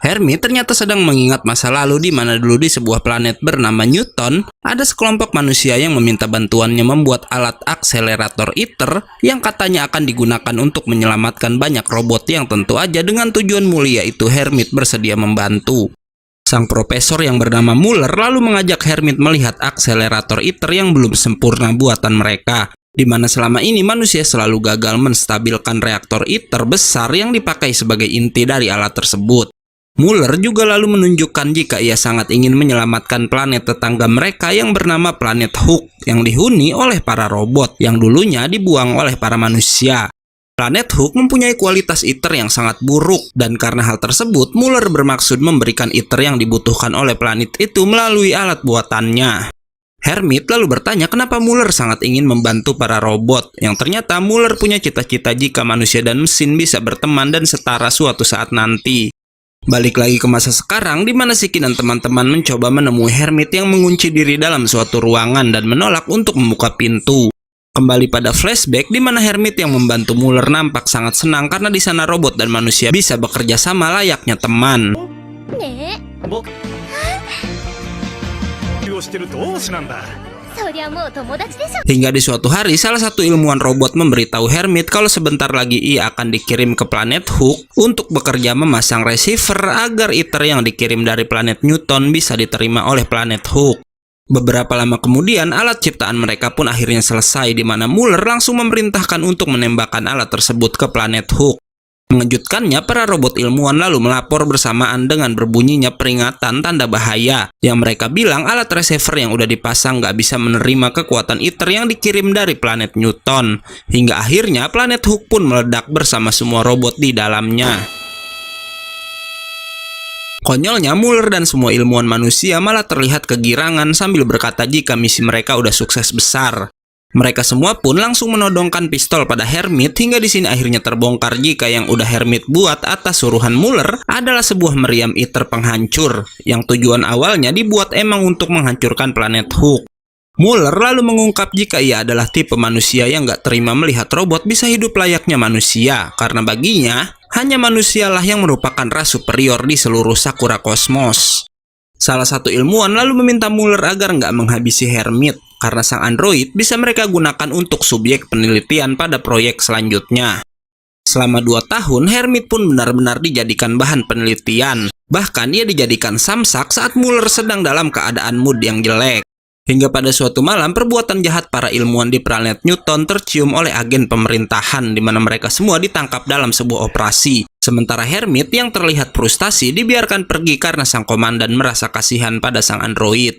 Hermit ternyata sedang mengingat masa lalu di mana dulu di sebuah planet bernama Newton, ada sekelompok manusia yang meminta bantuannya membuat alat akselerator ITER yang katanya akan digunakan untuk menyelamatkan banyak robot yang tentu aja dengan tujuan mulia itu Hermit bersedia membantu. Sang profesor yang bernama Muller lalu mengajak Hermit melihat akselerator ITER yang belum sempurna buatan mereka, di mana selama ini manusia selalu gagal menstabilkan reaktor ITER besar yang dipakai sebagai inti dari alat tersebut. Muller juga lalu menunjukkan jika ia sangat ingin menyelamatkan planet tetangga mereka yang bernama planet Hook yang dihuni oleh para robot yang dulunya dibuang oleh para manusia. Planet Hook mempunyai kualitas ITER yang sangat buruk dan karena hal tersebut Muller bermaksud memberikan ITER yang dibutuhkan oleh planet itu melalui alat buatannya. Hermit lalu bertanya kenapa Muller sangat ingin membantu para robot, yang ternyata Muller punya cita-cita jika manusia dan mesin bisa berteman dan setara suatu saat nanti. Balik lagi ke masa sekarang, di mana Shiki dan teman-teman mencoba menemui Hermit yang mengunci diri dalam suatu ruangan dan menolak untuk membuka pintu. Kembali pada flashback, di mana Hermit yang membantu Muller nampak sangat senang karena di sana robot dan manusia bisa bekerja sama layaknya teman. Hingga di suatu hari, salah satu ilmuwan robot memberitahu Hermit kalau sebentar lagi ia akan dikirim ke planet Hook untuk bekerja memasang receiver agar ITER yang dikirim dari planet Newton bisa diterima oleh planet Hook. Beberapa lama kemudian, alat ciptaan mereka pun akhirnya selesai, di mana Muller langsung memerintahkan untuk menembakkan alat tersebut ke planet Hook. Mengejutkannya, para robot ilmuwan lalu melapor bersamaan dengan berbunyinya peringatan tanda bahaya, yang mereka bilang alat receiver yang udah dipasang nggak bisa menerima kekuatan ITER yang dikirim dari planet Newton. Hingga akhirnya planet Hook pun meledak bersama semua robot di dalamnya. Konyolnya, Muller dan semua ilmuwan manusia malah terlihat kegirangan sambil berkata jika misi mereka udah sukses besar. Mereka semua pun langsung menodongkan pistol pada Hermit hingga di sini akhirnya terbongkar jika yang udah Hermit buat atas suruhan Muller adalah sebuah meriam ITER penghancur yang tujuan awalnya dibuat emang untuk menghancurkan planet Hook. Muller lalu mengungkap jika ia adalah tipe manusia yang gak terima melihat robot bisa hidup layaknya manusia karena baginya hanya manusialah yang merupakan ras superior di seluruh Sakura Kosmos. Salah satu ilmuwan lalu meminta Muller agar nggak menghabisi Hermit karena sang android bisa mereka gunakan untuk subjek penelitian pada proyek selanjutnya. Selama 2 tahun, Hermit pun benar-benar dijadikan bahan penelitian. Bahkan ia dijadikan samsak saat Muller sedang dalam keadaan mood yang jelek. Hingga pada suatu malam, perbuatan jahat para ilmuwan di planet Newton tercium oleh agen pemerintahan di mana mereka semua ditangkap dalam sebuah operasi. Sementara Hermit yang terlihat frustasi dibiarkan pergi karena sang komandan merasa kasihan pada sang android.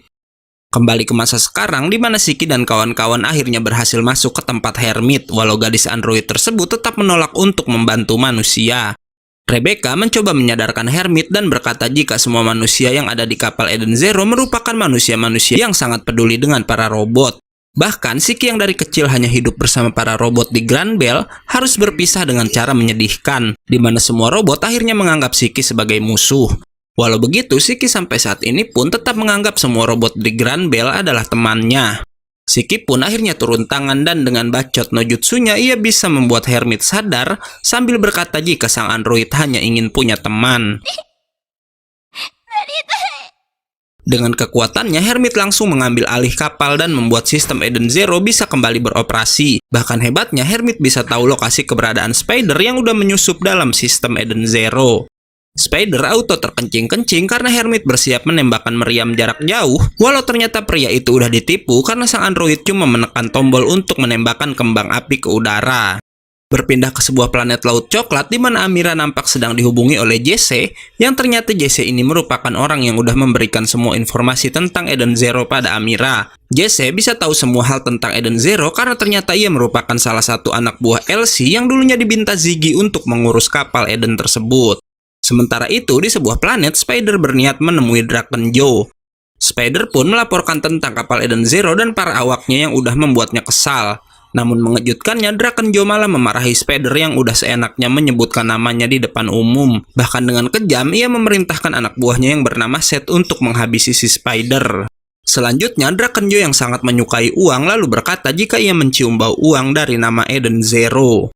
Kembali ke masa sekarang di mana Shiki dan kawan-kawan akhirnya berhasil masuk ke tempat Hermit walau gadis android tersebut tetap menolak untuk membantu manusia. Rebecca mencoba menyadarkan Hermit dan berkata jika semua manusia yang ada di kapal Eden Zero merupakan manusia-manusia yang sangat peduli dengan para robot. Bahkan Shiki yang dari kecil hanya hidup bersama para robot di Grand Bell harus berpisah dengan cara menyedihkan, di mana semua robot akhirnya menganggap Shiki sebagai musuh. Walau begitu, Shiki sampai saat ini pun tetap menganggap semua robot di Grand Bell adalah temannya. Shiki pun akhirnya turun tangan dan dengan bacot no jutsunya ia bisa membuat Hermit sadar sambil berkata jika sang android hanya ingin punya teman. Dengan kekuatannya, Hermit langsung mengambil alih kapal dan membuat sistem Eden Zero bisa kembali beroperasi. Bahkan hebatnya, Hermit bisa tahu lokasi keberadaan Spider yang udah menyusup dalam sistem Eden Zero. Spider auto terkencing-kencing karena Hermit bersiap menembakkan meriam jarak jauh, walau ternyata pria itu udah ditipu karena sang android cuma menekan tombol untuk menembakkan kembang api ke udara. Berpindah ke sebuah planet laut coklat di mana Amira nampak sedang dihubungi oleh Jesse, yang ternyata Jesse ini merupakan orang yang udah memberikan semua informasi tentang Eden Zero pada Amira. Jesse bisa tahu semua hal tentang Eden Zero karena ternyata ia merupakan salah satu anak buah Elsie yang dulunya diminta Ziggy untuk mengurus kapal Eden tersebut. Sementara itu, di sebuah planet, Spider berniat menemui Draken Joe. Spider pun melaporkan tentang kapal Eden Zero dan para awaknya yang udah membuatnya kesal. Namun mengejutkannya, Draken Joe malah memarahi Spider yang udah seenaknya menyebutkan namanya di depan umum. Bahkan dengan kejam, ia memerintahkan anak buahnya yang bernama Seth untuk menghabisi si Spider. Selanjutnya, Draken Joe yang sangat menyukai uang lalu berkata jika ia mencium bau uang dari nama Eden Zero.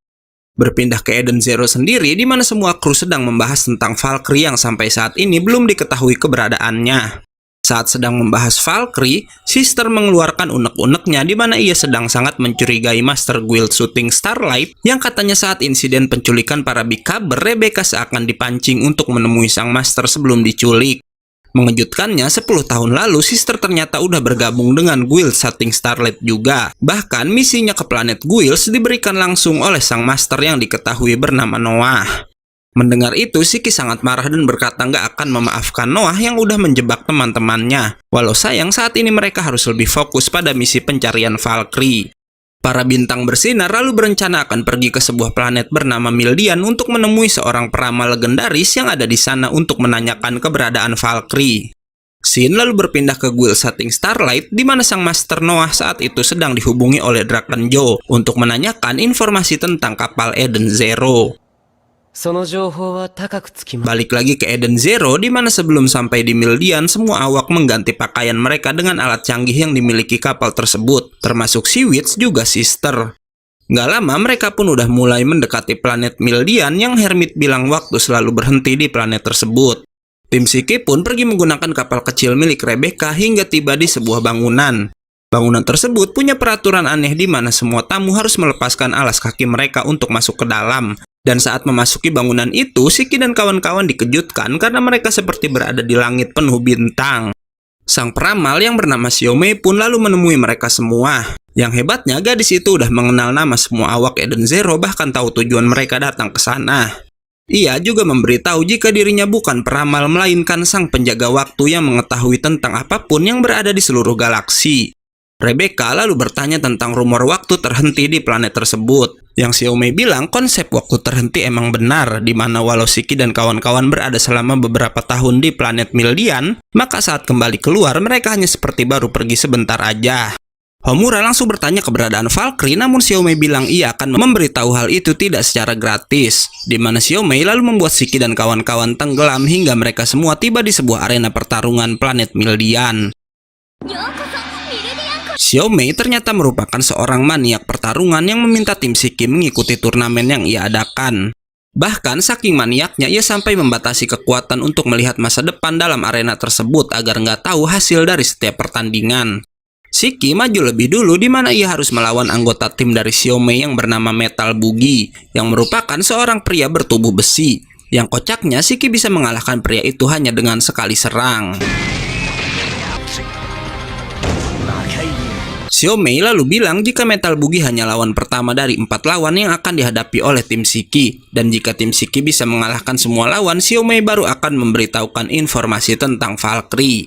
Berpindah ke Eden Zero sendiri, di mana semua kru sedang membahas tentang Valkyrie yang sampai saat ini belum diketahui keberadaannya. Saat sedang membahas Valkyrie, Sister mengeluarkan unek-uneknya di mana ia sedang sangat mencurigai Master Guild Shooting Starlight yang katanya saat insiden penculikan para Bikaber, Rebecca seakan dipancing untuk menemui sang Master sebelum diculik. Mengejutkannya, 10 tahun lalu Sister ternyata udah bergabung dengan Guild Shooting Starlight juga. Bahkan misinya ke planet Guilds diberikan langsung oleh sang Master yang diketahui bernama Noah. Mendengar itu, Shiki sangat marah dan berkata nggak akan memaafkan Noah yang udah menjebak teman-temannya. Walau sayang saat ini mereka harus lebih fokus pada misi pencarian Valkyrie. Para bintang bersinar lalu berencana akan pergi ke sebuah planet bernama Mildian untuk menemui seorang peramal legendaris yang ada di sana untuk menanyakan keberadaan Valkyrie. Shin lalu berpindah ke Guild Shooting Starlight di mana sang Master Noah saat itu sedang dihubungi oleh Draken Joe untuk menanyakan informasi tentang kapal Eden Zero. Balik lagi ke Eden Zero di mana sebelum sampai di Mildian semua awak mengganti pakaian mereka dengan alat canggih yang dimiliki kapal tersebut, termasuk si Witch juga Sister. Nggak lama mereka pun udah mulai mendekati planet Mildian yang Hermit bilang waktu selalu berhenti di planet tersebut. Tim Shiki pun pergi menggunakan kapal kecil milik Rebecca hingga tiba di sebuah bangunan. Bangunan tersebut punya peraturan aneh di mana semua tamu harus melepaskan alas kaki mereka untuk masuk ke dalam. Dan saat memasuki bangunan itu, Shiki dan kawan-kawan dikejutkan karena mereka seperti berada di langit penuh bintang. Sang peramal yang bernama Xiaomei pun lalu menemui mereka semua. Yang hebatnya, gadis itu udah mengenal nama semua awak Eden Zero, bahkan tahu tujuan mereka datang ke sana. Ia juga memberitahu jika dirinya bukan peramal, melainkan sang penjaga waktu yang mengetahui tentang apapun yang berada di seluruh galaksi. Rebecca lalu bertanya tentang rumor waktu terhenti di planet tersebut. Yang Xiaomei bilang konsep waktu terhenti emang benar, di mana walau Shiki dan kawan-kawan berada selama beberapa tahun di planet Mildian, maka saat kembali keluar mereka hanya seperti baru pergi sebentar aja. Homura langsung bertanya keberadaan Valkyrie, namun Xiaomei bilang ia akan memberitahu hal itu tidak secara gratis, di mana Xiaomei lalu membuat Shiki dan kawan-kawan tenggelam hingga mereka semua tiba di sebuah arena pertarungan planet Mildian. Xiaomei ternyata merupakan seorang maniak pertarungan yang meminta tim Shiki mengikuti turnamen yang ia adakan. Bahkan saking maniaknya ia sampai membatasi kekuatan untuk melihat masa depan dalam arena tersebut agar nggak tahu hasil dari setiap pertandingan. Shiki maju lebih dulu di mana ia harus melawan anggota tim dari Xiaomei yang bernama Metal Boogie yang merupakan seorang pria bertubuh besi. Yang kocaknya Shiki bisa mengalahkan pria itu hanya dengan sekali serang. Xiaomei lalu bilang jika Metal Boogie hanya lawan pertama dari 4 lawan yang akan dihadapi oleh tim Shiki, dan jika tim Shiki bisa mengalahkan semua lawan, Xiaomei baru akan memberitahukan informasi tentang Valkyrie.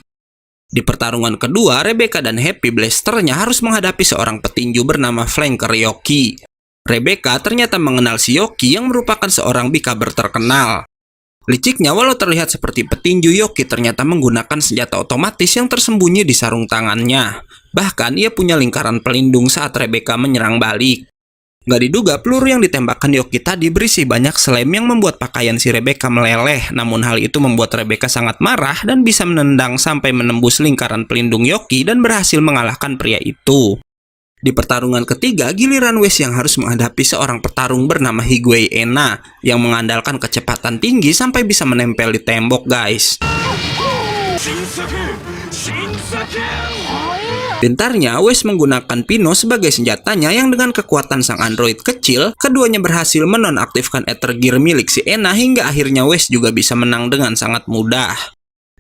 Di pertarungan kedua, Rebecca dan Happy Blasternya harus menghadapi seorang petinju bernama Flanker Yoki. Rebecca ternyata mengenal si Yoki yang merupakan seorang Bikaber terkenal. Liciknya, walau terlihat seperti petinju, Yoki ternyata menggunakan senjata otomatis yang tersembunyi di sarung tangannya. Bahkan ia punya lingkaran pelindung saat Rebecca menyerang balik. Gak diduga peluru yang ditembakkan Yoki tadi berisi banyak slime yang membuat pakaian si Rebecca meleleh. Namun hal itu membuat Rebecca sangat marah dan bisa menendang sampai menembus lingkaran pelindung Yoki dan berhasil mengalahkan pria itu. Di pertarungan ketiga, giliran Wes yang harus menghadapi seorang petarung bernama Higuei Ena yang mengandalkan kecepatan tinggi sampai bisa menempel di tembok, guys. Pintarnya, Wes menggunakan Pino sebagai senjatanya yang dengan kekuatan sang android kecil, keduanya berhasil menonaktifkan Ether Gear milik si Ena hingga akhirnya Wes juga bisa menang dengan sangat mudah.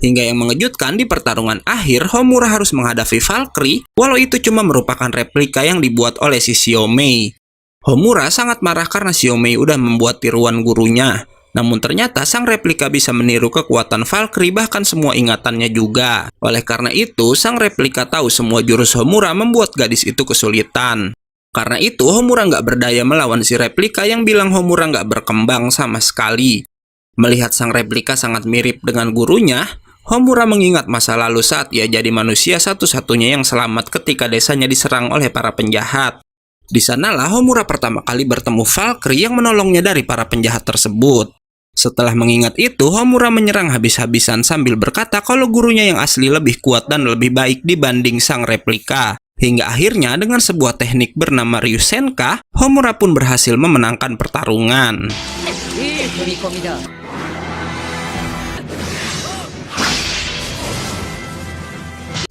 Hingga yang mengejutkan di pertarungan akhir, Homura harus menghadapi Valkyrie, walau itu cuma merupakan replika yang dibuat oleh si Xiaomei. Homura sangat marah karena Xiaomei udah membuat tiruan gurunya. Namun ternyata sang replika bisa meniru kekuatan Valkyrie bahkan semua ingatannya juga. Oleh karena itu, sang replika tahu semua jurus Homura membuat gadis itu kesulitan. Karena itu, Homura nggak berdaya melawan si replika yang bilang Homura nggak berkembang sama sekali. Melihat sang replika sangat mirip dengan gurunya, Homura mengingat masa lalu saat ia jadi manusia satu-satunya yang selamat ketika desanya diserang oleh para penjahat. Di sanalah Homura pertama kali bertemu Valkyrie yang menolongnya dari para penjahat tersebut. Setelah mengingat itu, Homura menyerang habis-habisan sambil berkata kalau gurunya yang asli lebih kuat dan lebih baik dibanding sang replika. Hingga akhirnya dengan sebuah teknik bernama Ryusenka, Homura pun berhasil memenangkan pertarungan.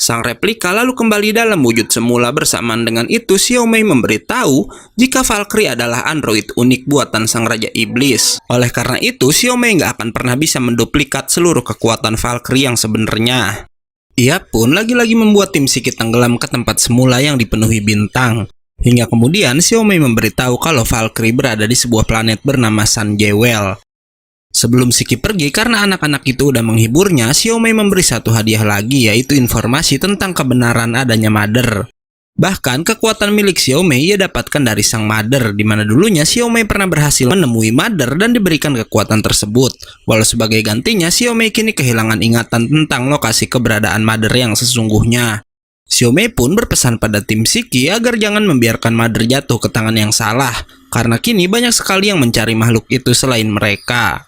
Sang replika lalu kembali dalam wujud semula. Bersamaan dengan itu, Xiaomei memberitahu jika Valkyrie adalah android unik buatan sang Raja Iblis. Oleh karena itu, Xiaomei nggak akan pernah bisa menduplikat seluruh kekuatan Valkyrie yang sebenarnya. Ia pun lagi-lagi membuat tim Shiki tenggelam ke tempat semula yang dipenuhi bintang. Hingga kemudian Xiaomei memberitahu kalau Valkyrie berada di sebuah planet bernama Sun Jewel. Sebelum Shiki pergi karena anak-anak itu udah menghiburnya, Xiaomei memberi satu hadiah lagi, yaitu informasi tentang kebenaran adanya Mother. Bahkan kekuatan milik Xiaomei ia dapatkan dari sang Mother, di mana dulunya Xiaomei pernah berhasil menemui Mother dan diberikan kekuatan tersebut. Walau sebagai gantinya, Xiaomei kini kehilangan ingatan tentang lokasi keberadaan Mother yang sesungguhnya. Xiaomei pun berpesan pada tim Shiki agar jangan membiarkan Mother jatuh ke tangan yang salah, karena kini banyak sekali yang mencari makhluk itu selain mereka.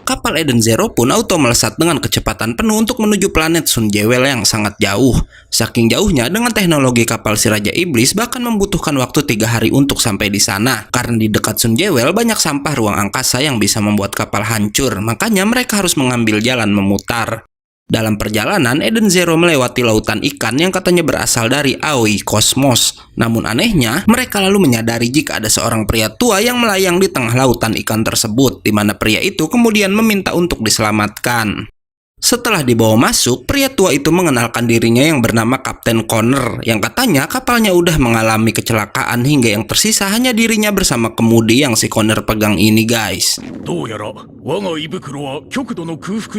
Kapal Eden Zero pun auto melesat dengan kecepatan penuh untuk menuju planet Sun Jewel yang sangat jauh. Saking jauhnya, dengan teknologi kapal si Raja Iblis bahkan membutuhkan waktu 3 hari untuk sampai di sana. Karena di dekat Sun Jewel banyak sampah ruang angkasa yang bisa membuat kapal hancur, makanya mereka harus mengambil jalan memutar. Dalam perjalanan, Eden Zero melewati lautan ikan yang katanya berasal dari Aoi Cosmos. Namun anehnya, mereka lalu menyadari jika ada seorang pria tua yang melayang di tengah lautan ikan tersebut, di mana pria itu kemudian meminta untuk diselamatkan. Setelah dibawa masuk, pria tua itu mengenalkan dirinya yang bernama Kapten Connor, yang katanya kapalnya udah mengalami kecelakaan hingga yang tersisa hanya dirinya bersama kemudi yang si Connor pegang ini, guys.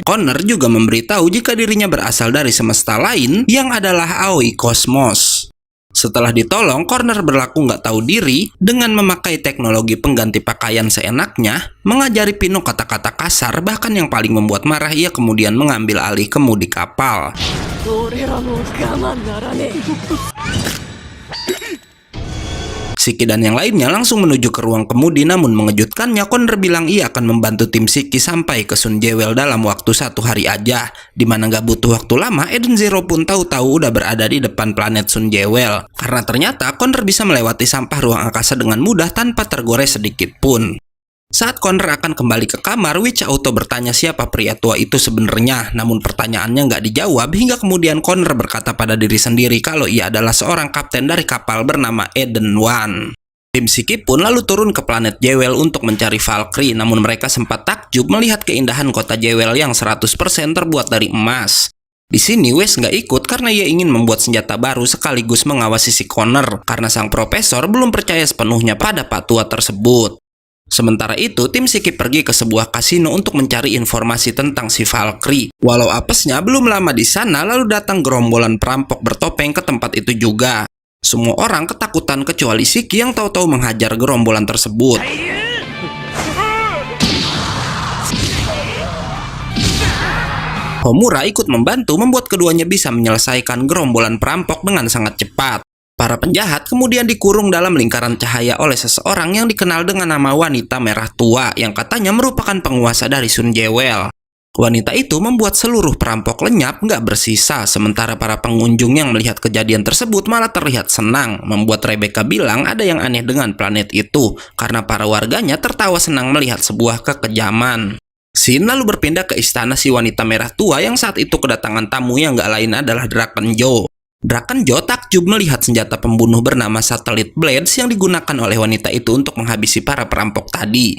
Connor juga memberitahu jika dirinya berasal dari semesta lain yang adalah Aoi Cosmos. Setelah ditolong, Connor berlaku nggak tahu diri dengan memakai teknologi pengganti pakaian seenaknya, mengajari Pino kata-kata kasar, bahkan yang paling membuat marah ia kemudian mengambil alih kemudi kapal. Shiki dan yang lainnya langsung menuju ke ruang kemudi, namun mengejutkannya Connor bilang ia akan membantu tim Shiki sampai ke Sun Jewel dalam waktu 1 hari aja. Dimana nggak butuh waktu lama, Eden Zero pun tahu-tahu udah berada di depan planet Sun Jewel. Karena ternyata Connor bisa melewati sampah ruang angkasa dengan mudah tanpa tergores sedikit pun. Saat Connor akan kembali ke kamar, Witch auto bertanya siapa pria tua itu sebenarnya. Namun pertanyaannya nggak dijawab hingga kemudian Connor berkata pada diri sendiri kalau ia adalah seorang kapten dari kapal bernama Eden One. Tim Shiki pun lalu turun ke planet Jewel untuk mencari Valkyrie, namun mereka sempat takjub melihat keindahan kota Jewel yang 100% terbuat dari emas. Di sini Wes nggak ikut karena ia ingin membuat senjata baru sekaligus mengawasi si Connor karena sang profesor belum percaya sepenuhnya pada Pak Tua tersebut. Sementara itu, tim Shiki pergi ke sebuah kasino untuk mencari informasi tentang si Valkyrie. Walau apesnya belum lama di sana, lalu datang gerombolan perampok bertopeng ke tempat itu juga. Semua orang ketakutan kecuali Shiki yang tahu-tahu menghajar gerombolan tersebut. Homura ikut membantu membuat keduanya bisa menyelesaikan gerombolan perampok dengan sangat cepat. Para penjahat kemudian dikurung dalam lingkaran cahaya oleh seseorang yang dikenal dengan nama Wanita Merah Tua yang katanya merupakan penguasa dari Sun Jewel. Wanita itu membuat seluruh perampok lenyap nggak bersisa, sementara para pengunjung yang melihat kejadian tersebut malah terlihat senang, membuat Rebecca bilang ada yang aneh dengan planet itu, karena para warganya tertawa senang melihat sebuah kekejaman. Scene lalu berpindah ke istana si Wanita Merah Tua yang saat itu kedatangan tamu yang nggak lain adalah Draken Joe. Draken Joe takjub melihat senjata pembunuh bernama Satellite Blades yang digunakan oleh wanita itu untuk menghabisi para perampok tadi.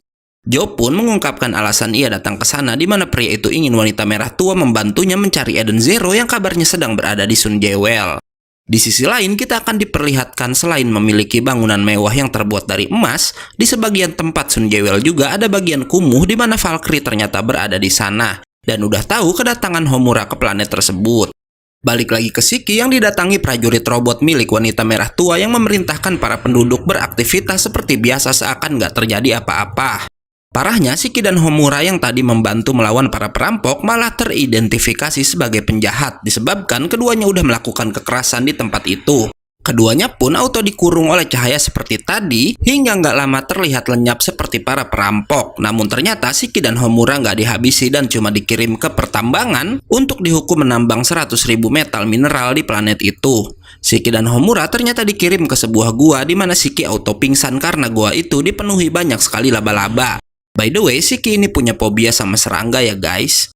Joe pun mengungkapkan alasan ia datang ke sana di mana pria itu ingin Wanita Merah Tua membantunya mencari Eden Zero yang kabarnya sedang berada di Sun Jewel. Di sisi lain, kita akan diperlihatkan selain memiliki bangunan mewah yang terbuat dari emas, di sebagian tempat Sun Jewel juga ada bagian kumuh di mana Valkyrie ternyata berada di sana dan udah tahu kedatangan Homura ke planet tersebut. Balik lagi ke Shiki yang didatangi prajurit robot milik Wanita Merah Tua yang memerintahkan para penduduk beraktivitas seperti biasa seakan nggak terjadi apa-apa. Parahnya, Shiki dan Homura yang tadi membantu melawan para perampok malah teridentifikasi sebagai penjahat disebabkan keduanya udah melakukan kekerasan di tempat itu. Keduanya pun auto dikurung oleh cahaya seperti tadi, hingga nggak lama terlihat lenyap seperti para perampok. Namun ternyata Shiki dan Homura nggak dihabisi dan cuma dikirim ke pertambangan untuk dihukum menambang 100.000 metal mineral di planet itu. Shiki dan Homura ternyata dikirim ke sebuah gua di mana Shiki auto pingsan karena gua itu dipenuhi banyak sekali laba-laba. By the way, Shiki ini punya fobia sama serangga ya guys.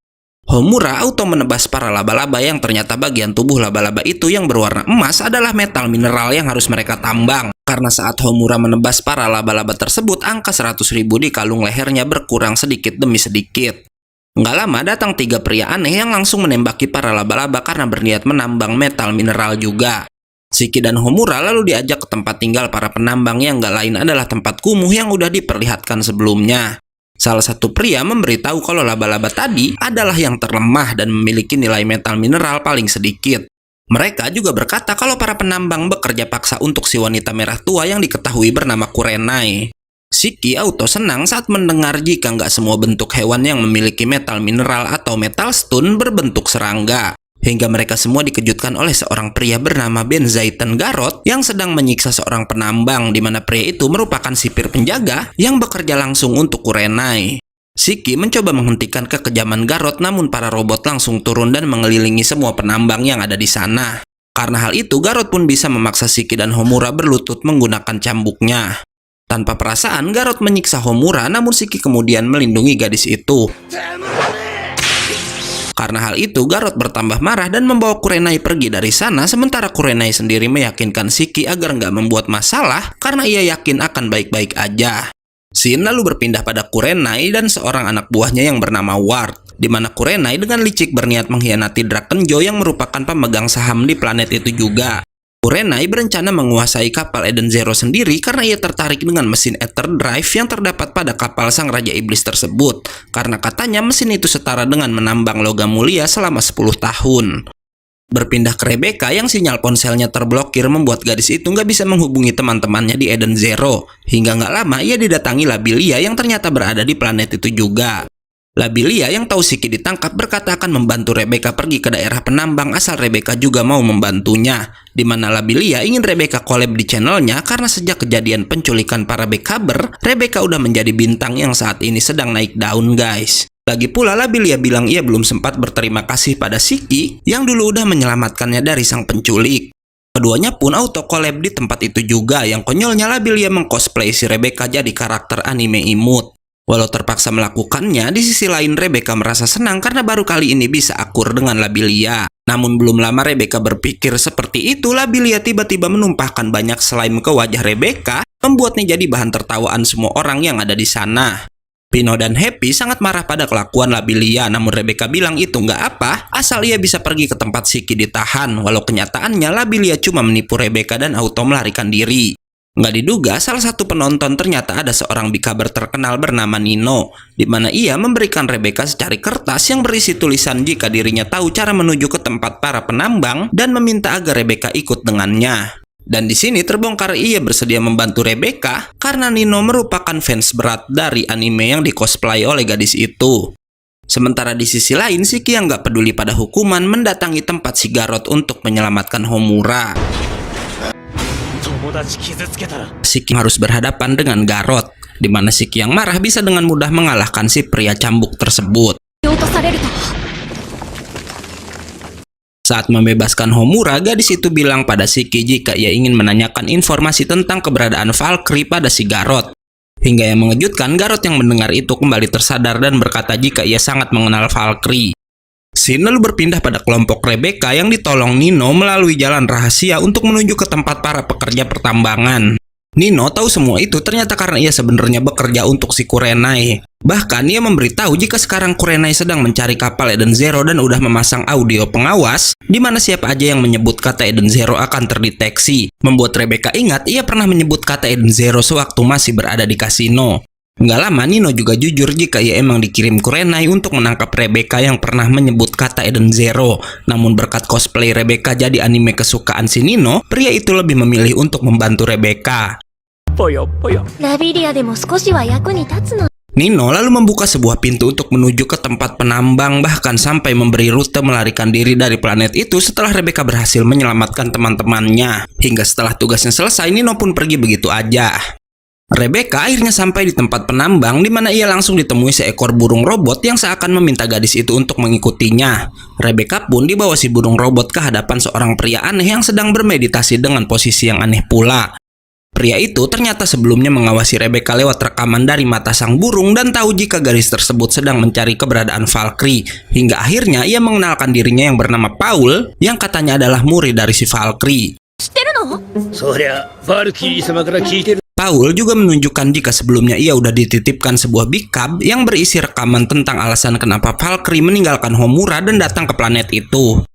Homura auto menebas para laba-laba yang ternyata bagian tubuh laba-laba itu yang berwarna emas adalah metal mineral yang harus mereka tambang. Karena saat Homura menebas para laba-laba tersebut, angka 100.000 di kalung lehernya berkurang sedikit demi sedikit. Nggak lama datang 3 pria aneh yang langsung menembaki para laba-laba karena berniat menambang metal mineral juga. Shiki dan Homura lalu diajak ke tempat tinggal para penambang yang nggak lain adalah tempat kumuh yang udah diperlihatkan sebelumnya. Salah satu pria memberitahu kalau laba-laba tadi adalah yang terlemah dan memiliki nilai metal mineral paling sedikit. Mereka juga berkata kalau para penambang bekerja paksa untuk si wanita merah tua yang diketahui bernama Kurenai. Shiki auto senang saat mendengar jika nggak semua bentuk hewan yang memiliki metal mineral atau metal stone berbentuk serangga. Hingga mereka semua dikejutkan oleh seorang pria bernama Benzaiten Garot yang sedang menyiksa seorang penambang, di mana pria itu merupakan sipir penjaga yang bekerja langsung untuk Kurenai. Shiki mencoba menghentikan kekejaman Garot, namun para robot langsung turun dan mengelilingi semua penambang yang ada di sana. Karena hal itu, Garot pun bisa memaksa Shiki dan Homura berlutut menggunakan cambuknya. Tanpa perasaan, Garot menyiksa Homura, namun Shiki kemudian melindungi gadis itu. Karena hal itu, Garot bertambah marah dan membawa Kurenai pergi dari sana, sementara Kurenai sendiri meyakinkan Shiki agar nggak membuat masalah karena ia yakin akan baik-baik aja. Scene lalu berpindah pada Kurenai dan seorang anak buahnya yang bernama Ward, di mana Kurenai dengan licik berniat mengkhianati Drakenjo yang merupakan pemegang saham di planet itu juga. Kurenai berencana menguasai kapal Eden Zero sendiri karena ia tertarik dengan mesin Ether Drive yang terdapat pada kapal Sang Raja Iblis tersebut, karena katanya mesin itu setara dengan menambang logam mulia selama 10 tahun. Berpindah ke Rebecca yang sinyal ponselnya terblokir membuat gadis itu nggak bisa menghubungi teman-temannya di Eden Zero. Hingga nggak lama ia didatangi Labilia yang ternyata berada di planet itu juga. Labilia yang tahu Shiki ditangkap berkata akan membantu Rebecca pergi ke daerah penambang asal Rebecca juga mau membantunya. Di mana Labilia ingin Rebecca collab di channelnya karena sejak kejadian penculikan para Backcover, Rebecca udah menjadi bintang yang saat ini sedang naik daun guys. Lagi pula Labilia bilang ia belum sempat berterima kasih pada Shiki yang dulu udah menyelamatkannya dari sang penculik. Keduanya pun auto collab di tempat itu juga, yang konyolnya Labilia mengcosplay si Rebecca jadi karakter anime imut. Walau terpaksa melakukannya, di sisi lain Rebecca merasa senang karena baru kali ini bisa akur dengan Labilia. Namun belum lama Rebecca berpikir seperti itu, Labilia tiba-tiba menumpahkan banyak slime ke wajah Rebecca, membuatnya jadi bahan tertawaan semua orang yang ada di sana. Pino dan Happy sangat marah pada kelakuan Labilia, namun Rebecca bilang itu nggak apa, asal ia bisa pergi ke tempat Shiki ditahan, walau kenyataannya Labilia cuma menipu Rebecca dan auto melarikan diri. Nggak diduga, salah satu penonton ternyata ada seorang Backcover terkenal bernama Nino, di mana ia memberikan Rebecca secari kertas yang berisi tulisan jika dirinya tahu cara menuju ke tempat para penambang dan meminta agar Rebecca ikut dengannya. Dan di sini terbongkar ia bersedia membantu Rebecca karena Nino merupakan fans berat dari anime yang dicosplay oleh gadis itu. Sementara di sisi lain, Shiki yang nggak peduli pada hukuman mendatangi tempat si Garot untuk menyelamatkan Homura. Shiki harus berhadapan dengan Garot, di mana Shiki yang marah bisa dengan mudah mengalahkan si pria cambuk tersebut. Saat membebaskan Homura, gadis itu bilang pada Shiki jika ia ingin menanyakan informasi tentang keberadaan Valkyrie pada si Garot. Hingga yang mengejutkan, Garot yang mendengar itu kembali tersadar dan berkata jika ia sangat mengenal Valkyrie. Scene lalu berpindah pada kelompok Rebecca yang ditolong Nino melalui jalan rahasia untuk menuju ke tempat para pekerja pertambangan. Nino tahu semua itu ternyata karena ia sebenarnya bekerja untuk si Kurenai. Bahkan ia memberitahu jika sekarang Kurenai sedang mencari kapal Eden Zero dan udah memasang audio pengawas, di mana siapa aja yang menyebut kata Eden Zero akan terdeteksi. Membuat Rebecca ingat ia pernah menyebut kata Eden Zero sewaktu masih berada di kasino. Nggak lama Nino juga jujur jika ia emang dikirim Kurenai untuk menangkap Rebecca yang pernah menyebut kata Eden Zero. Namun berkat cosplay Rebecca jadi anime kesukaan si Nino, pria itu lebih memilih untuk membantu Rebecca. Nino lalu membuka sebuah pintu untuk menuju ke tempat penambang, bahkan sampai memberi rute melarikan diri dari planet itu setelah Rebecca berhasil menyelamatkan teman-temannya. Hingga setelah tugasnya selesai, Nino pun pergi begitu aja. Rebecca akhirnya sampai di tempat penambang di mana ia langsung ditemui seekor burung robot yang seakan meminta gadis itu untuk mengikutinya. Rebecca pun dibawa si burung robot ke hadapan seorang pria aneh yang sedang bermeditasi dengan posisi yang aneh pula. Pria itu ternyata sebelumnya mengawasi Rebecca lewat rekaman dari mata sang burung dan tahu jika gadis tersebut sedang mencari keberadaan Valkyrie. Hingga akhirnya ia mengenalkan dirinya yang bernama Paul, yang katanya adalah murid dari si Valkyrie. Paul juga menunjukkan jika sebelumnya ia udah dititipkan sebuah backup yang berisi rekaman tentang alasan kenapa Valkyrie meninggalkan Homura dan datang ke planet itu.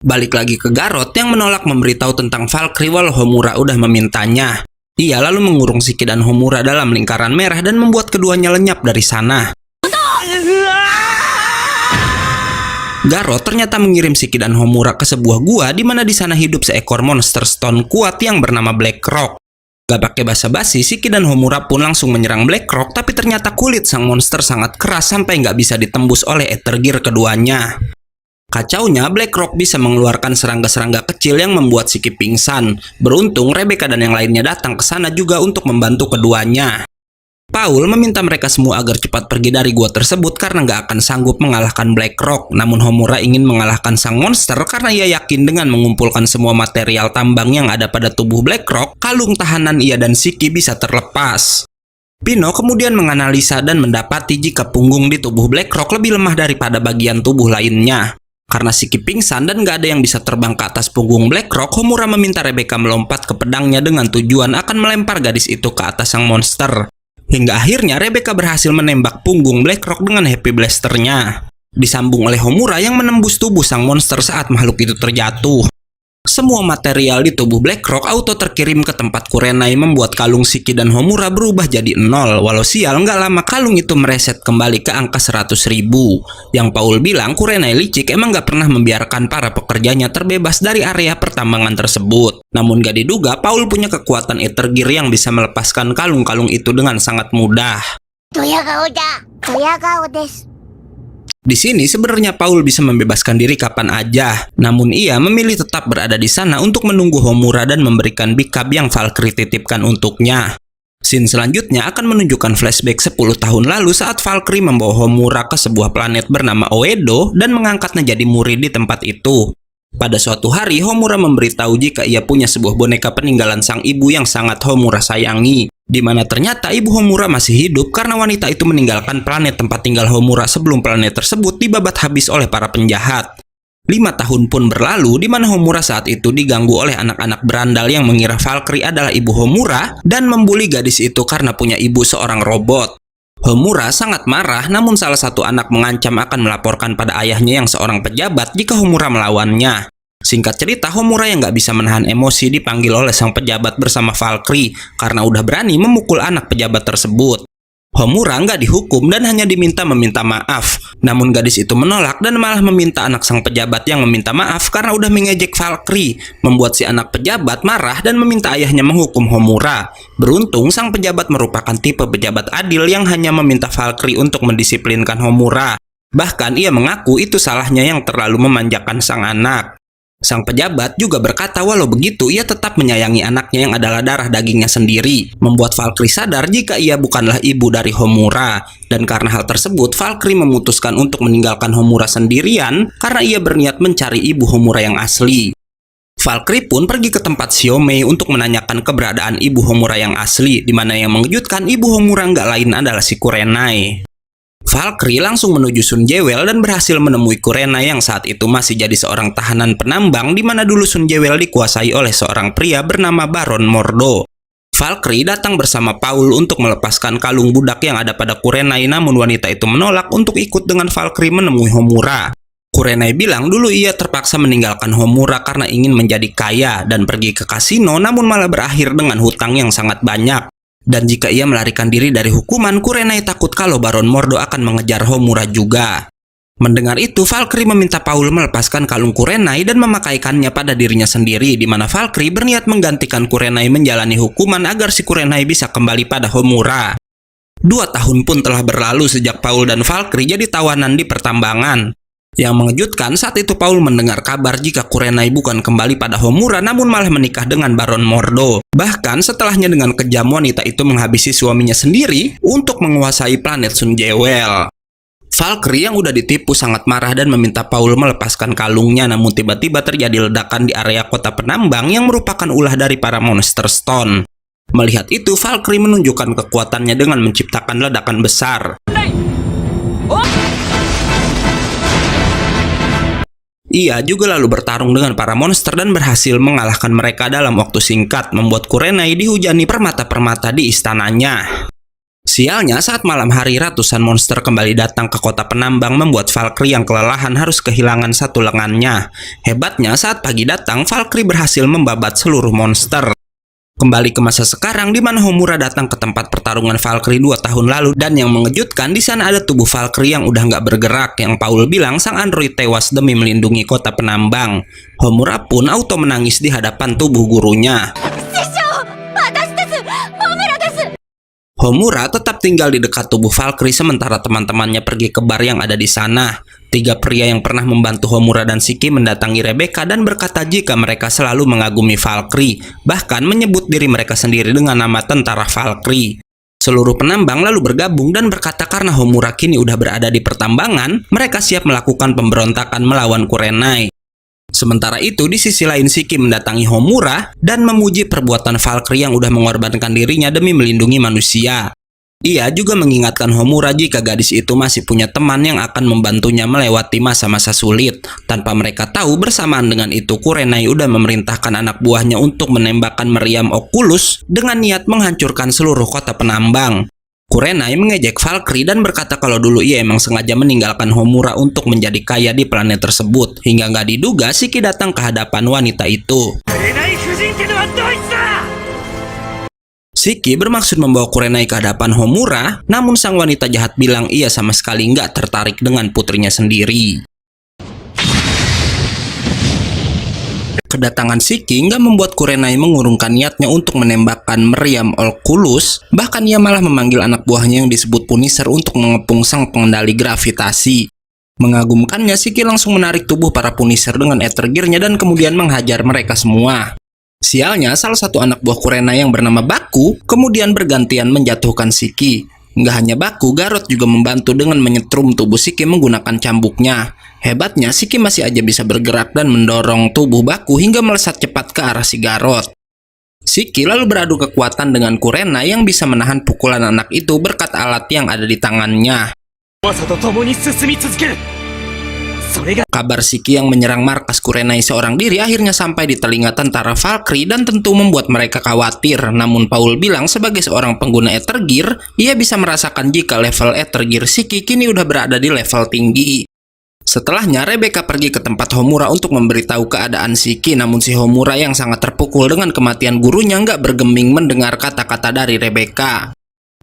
Balik lagi ke Garrot yang menolak memberitahu tentang Valkyrie walau Homura udah memintanya. Ia lalu mengurung Shiki dan Homura dalam lingkaran merah dan membuat keduanya lenyap dari sana. Garrot ternyata mengirim Shiki dan Homura ke sebuah gua di mana di sana hidup seekor monster stone kuat yang bernama Black Rock. Gak pakai basa-basi, Shiki dan Homura pun langsung menyerang Black Rock, tapi ternyata kulit sang monster sangat keras sampai nggak bisa ditembus oleh Ether Gear keduanya. Kacaunya, Black Rock bisa mengeluarkan serangga-serangga kecil yang membuat Shiki pingsan. Beruntung, Rebecca dan yang lainnya datang ke sana juga untuk membantu keduanya. Paul meminta mereka semua agar cepat pergi dari gua tersebut karena nggak akan sanggup mengalahkan Black Rock. Namun Homura ingin mengalahkan sang monster karena ia yakin dengan mengumpulkan semua material tambang yang ada pada tubuh Black Rock, kalung tahanan ia dan Shiki bisa terlepas. Pino kemudian menganalisa dan mendapati jika punggung di tubuh Black Rock lebih lemah daripada bagian tubuh lainnya. Karena Shiki pingsan dan gak ada yang bisa terbang ke atas punggung Black Rock, Homura meminta Rebecca melompat ke pedangnya dengan tujuan akan melempar gadis itu ke atas sang monster. Hingga akhirnya Rebecca berhasil menembak punggung Black Rock dengan Happy Blaster-nya. Disambung oleh Homura yang menembus tubuh sang monster saat makhluk itu terjatuh. Semua material di tubuh Black Rock auto terkirim ke tempat Kurenai, membuat kalung Shiki dan Homura berubah jadi 0. Walau sial, nggak lama kalung itu mereset kembali ke angka 100.000. Yang Paul bilang Kurenai licik emang nggak pernah membiarkan para pekerjanya terbebas dari area pertambangan tersebut. Namun gak diduga Paul punya kekuatan Ether Gear yang bisa melepaskan kalung-kalung itu dengan sangat mudah. Di sini sebenarnya Paul bisa membebaskan diri kapan aja, namun ia memilih tetap berada di sana untuk menunggu Homura dan memberikan backup yang Valkyrie titipkan untuknya. Scene selanjutnya akan menunjukkan flashback 10 tahun lalu saat Valkyrie membawa Homura ke sebuah planet bernama Oedo dan mengangkatnya jadi murid di tempat itu. Pada suatu hari, Homura memberitahu jika ia punya sebuah boneka peninggalan sang ibu yang sangat Homura sayangi, di mana ternyata ibu Homura masih hidup karena wanita itu meninggalkan planet tempat tinggal Homura sebelum planet tersebut dibabat habis oleh para penjahat. 5 tahun pun berlalu di mana Homura saat itu diganggu oleh anak-anak berandal yang mengira Valkyrie adalah ibu Homura dan membuli gadis itu karena punya ibu seorang robot. Homura sangat marah, namun salah satu anak mengancam akan melaporkan pada ayahnya yang seorang pejabat jika Homura melawannya. Singkat cerita, Homura yang nggak bisa menahan emosi dipanggil oleh sang pejabat bersama Valkyrie karena udah berani memukul anak pejabat tersebut. Homura nggak dihukum dan hanya diminta meminta maaf. Namun gadis itu menolak dan malah meminta anak sang pejabat yang meminta maaf karena udah mengejek Valkyrie, membuat si anak pejabat marah dan meminta ayahnya menghukum Homura. Beruntung sang pejabat merupakan tipe pejabat adil yang hanya meminta Valkyrie untuk mendisiplinkan Homura. Bahkan ia mengaku itu salahnya yang terlalu memanjakan sang anak. Sang pejabat juga berkata walau begitu ia tetap menyayangi anaknya yang adalah darah dagingnya sendiri, membuat Valkyrie sadar jika ia bukanlah ibu dari Homura. Dan karena hal tersebut, Valkyrie memutuskan untuk meninggalkan Homura sendirian karena ia berniat mencari ibu Homura yang asli. Valkyrie pun pergi ke tempat Xiaomei untuk menanyakan keberadaan ibu Homura yang asli, di mana yang mengejutkan ibu Homura nggak lain adalah si Kurenai. Valkyrie langsung menuju Sun Jewel dan berhasil menemui Kurenai yang saat itu masih jadi seorang tahanan penambang, di mana dulu Sun Jewel dikuasai oleh seorang pria bernama Baron Mordo. Valkyrie datang bersama Paul untuk melepaskan kalung budak yang ada pada Kurenai, namun wanita itu menolak untuk ikut dengan Valkyrie menemui Homura. Kurenai bilang dulu ia terpaksa meninggalkan Homura karena ingin menjadi kaya dan pergi ke kasino, namun malah berakhir dengan hutang yang sangat banyak. Dan jika ia melarikan diri dari hukuman, Kurenai takut kalau Baron Mordo akan mengejar Homura juga. Mendengar itu, Valkyrie meminta Paul melepaskan kalung Kurenai dan memakaikannya pada dirinya sendiri, di mana Valkyrie berniat menggantikan Kurenai menjalani hukuman agar si Kurenai bisa kembali pada Homura. 2 tahun pun telah berlalu sejak Paul dan Valkyrie jadi tawanan di pertambangan. Yang mengejutkan, saat itu Paul mendengar kabar jika Kurenai bukan kembali pada Homura namun malah menikah dengan Baron Mordo. Bahkan setelahnya dengan kejam wanita itu menghabisi suaminya sendiri untuk menguasai planet Sun Jewel. Valkyrie yang udah ditipu sangat marah dan meminta Paul melepaskan kalungnya, namun tiba-tiba terjadi ledakan di area kota penambang yang merupakan ulah dari para Monster Stone. Melihat itu, Valkyrie menunjukkan kekuatannya dengan menciptakan ledakan besar. Ia juga lalu bertarung dengan para monster dan berhasil mengalahkan mereka dalam waktu singkat, membuat Kurenai dihujani permata-permata di istananya. Sialnya, saat malam hari ratusan monster kembali datang ke kota penambang membuat Valkyrie yang kelelahan harus kehilangan satu lengannya. Hebatnya, saat pagi datang, Valkyrie berhasil membabat seluruh monster. Kembali ke masa sekarang di mana Homura datang ke tempat pertarungan Valkyrie 2 tahun lalu, dan yang mengejutkan di sana ada tubuh Valkyrie yang udah nggak bergerak, yang Paul bilang sang android tewas demi melindungi kota penambang. Homura pun auto menangis di hadapan tubuh gurunya. Homura tetap tinggal di dekat tubuh Valkyrie sementara teman-temannya pergi ke bar yang ada di sana. 3 pria yang pernah membantu Homura dan Shiki mendatangi Rebecca dan berkata jika mereka selalu mengagumi Valkyrie, bahkan menyebut diri mereka sendiri dengan nama tentara Valkyrie. Seluruh penambang lalu bergabung dan berkata karena Homura kini udah berada di pertambangan, mereka siap melakukan pemberontakan melawan Kurenai. Sementara itu, di sisi lain Shiki mendatangi Homura dan memuji perbuatan Valkyrie yang udah mengorbankan dirinya demi melindungi manusia. Ia juga mengingatkan Homura jika gadis itu masih punya teman yang akan membantunya melewati masa-masa sulit. Tanpa mereka tahu, bersamaan dengan itu Kurenai udah memerintahkan anak buahnya untuk menembakkan meriam Oculus dengan niat menghancurkan seluruh kota penambang. Kurenai mengejek Valkyrie dan berkata kalau dulu ia emang sengaja meninggalkan Homura untuk menjadi kaya di planet tersebut. Hingga nggak diduga Shiki datang ke hadapan wanita itu. Shiki bermaksud membawa Kurenai ke hadapan Homura, namun sang wanita jahat bilang ia sama sekali nggak tertarik dengan putrinya sendiri. Kedatangan Shiki nggak membuat Kurenai mengurungkan niatnya untuk menembakkan meriam Oculus, bahkan ia malah memanggil anak buahnya yang disebut Punisher untuk mengepung sang pengendali gravitasi. Mengagumkannya, Shiki langsung menarik tubuh para Punisher dengan Ether Gear-nya dan kemudian menghajar mereka semua. Sialnya, salah satu anak buah Kurenai yang bernama Baku kemudian bergantian menjatuhkan Shiki. Nggak hanya Baku, Garrot juga membantu dengan menyetrum tubuh Shiki menggunakan cambuknya. Hebatnya, Shiki masih aja bisa bergerak dan mendorong tubuh Baku hingga melesat cepat ke arah si Garrot. Shiki lalu beradu kekuatan dengan Kurenai yang bisa menahan pukulan anak itu berkat alat yang ada di tangannya. Kabar Shiki yang menyerang markas Kurenai seorang diri akhirnya sampai di telinga tentara Valkyrie dan tentu membuat mereka khawatir. Namun Paul bilang sebagai seorang pengguna Ether Gear, ia bisa merasakan jika level Ether Gear Shiki kini udah berada di level tinggi. Setelahnya, Rebecca pergi ke tempat Homura untuk memberitahu keadaan Shiki, namun si Homura yang sangat terpukul dengan kematian gurunya nggak bergeming mendengar kata-kata dari Rebecca.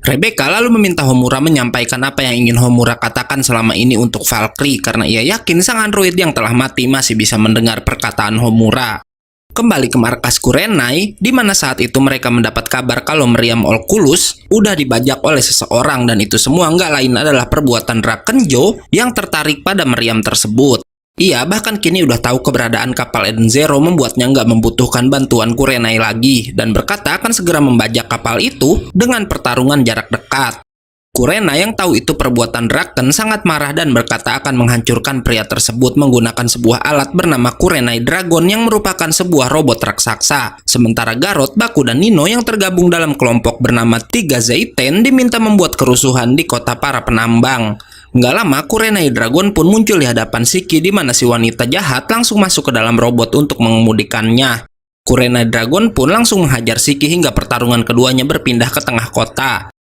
Rebecca lalu meminta Homura menyampaikan apa yang ingin Homura katakan selama ini untuk Valkyrie, karena ia yakin sang android yang telah mati masih bisa mendengar perkataan Homura. Kembali ke markas Kurenai, di mana saat itu mereka mendapat kabar kalau meriam Oculus udah dibajak oleh seseorang, dan itu semua nggak lain adalah perbuatan Rakenjo yang tertarik pada meriam tersebut. Ia bahkan kini udah tahu keberadaan kapal Eden Zero, membuatnya nggak membutuhkan bantuan Kurenai lagi, dan berkata akan segera membajak kapal itu dengan pertarungan jarak dekat. Kurenai yang tahu itu perbuatan Draken sangat marah dan berkata akan menghancurkan pria tersebut menggunakan sebuah alat bernama Kurenai Dragon yang merupakan sebuah robot raksasa. Sementara Garrot, Baku, dan Nino yang tergabung dalam kelompok bernama Tiga Zeiten diminta membuat kerusuhan di kota para penambang. Nggak lama, Kurenai Dragon pun muncul di hadapan Shiki di mana si wanita jahat langsung masuk ke dalam robot untuk mengemudikannya. Kurenai Dragon pun langsung menghajar Shiki hingga pertarungan keduanya berpindah ke tengah kota.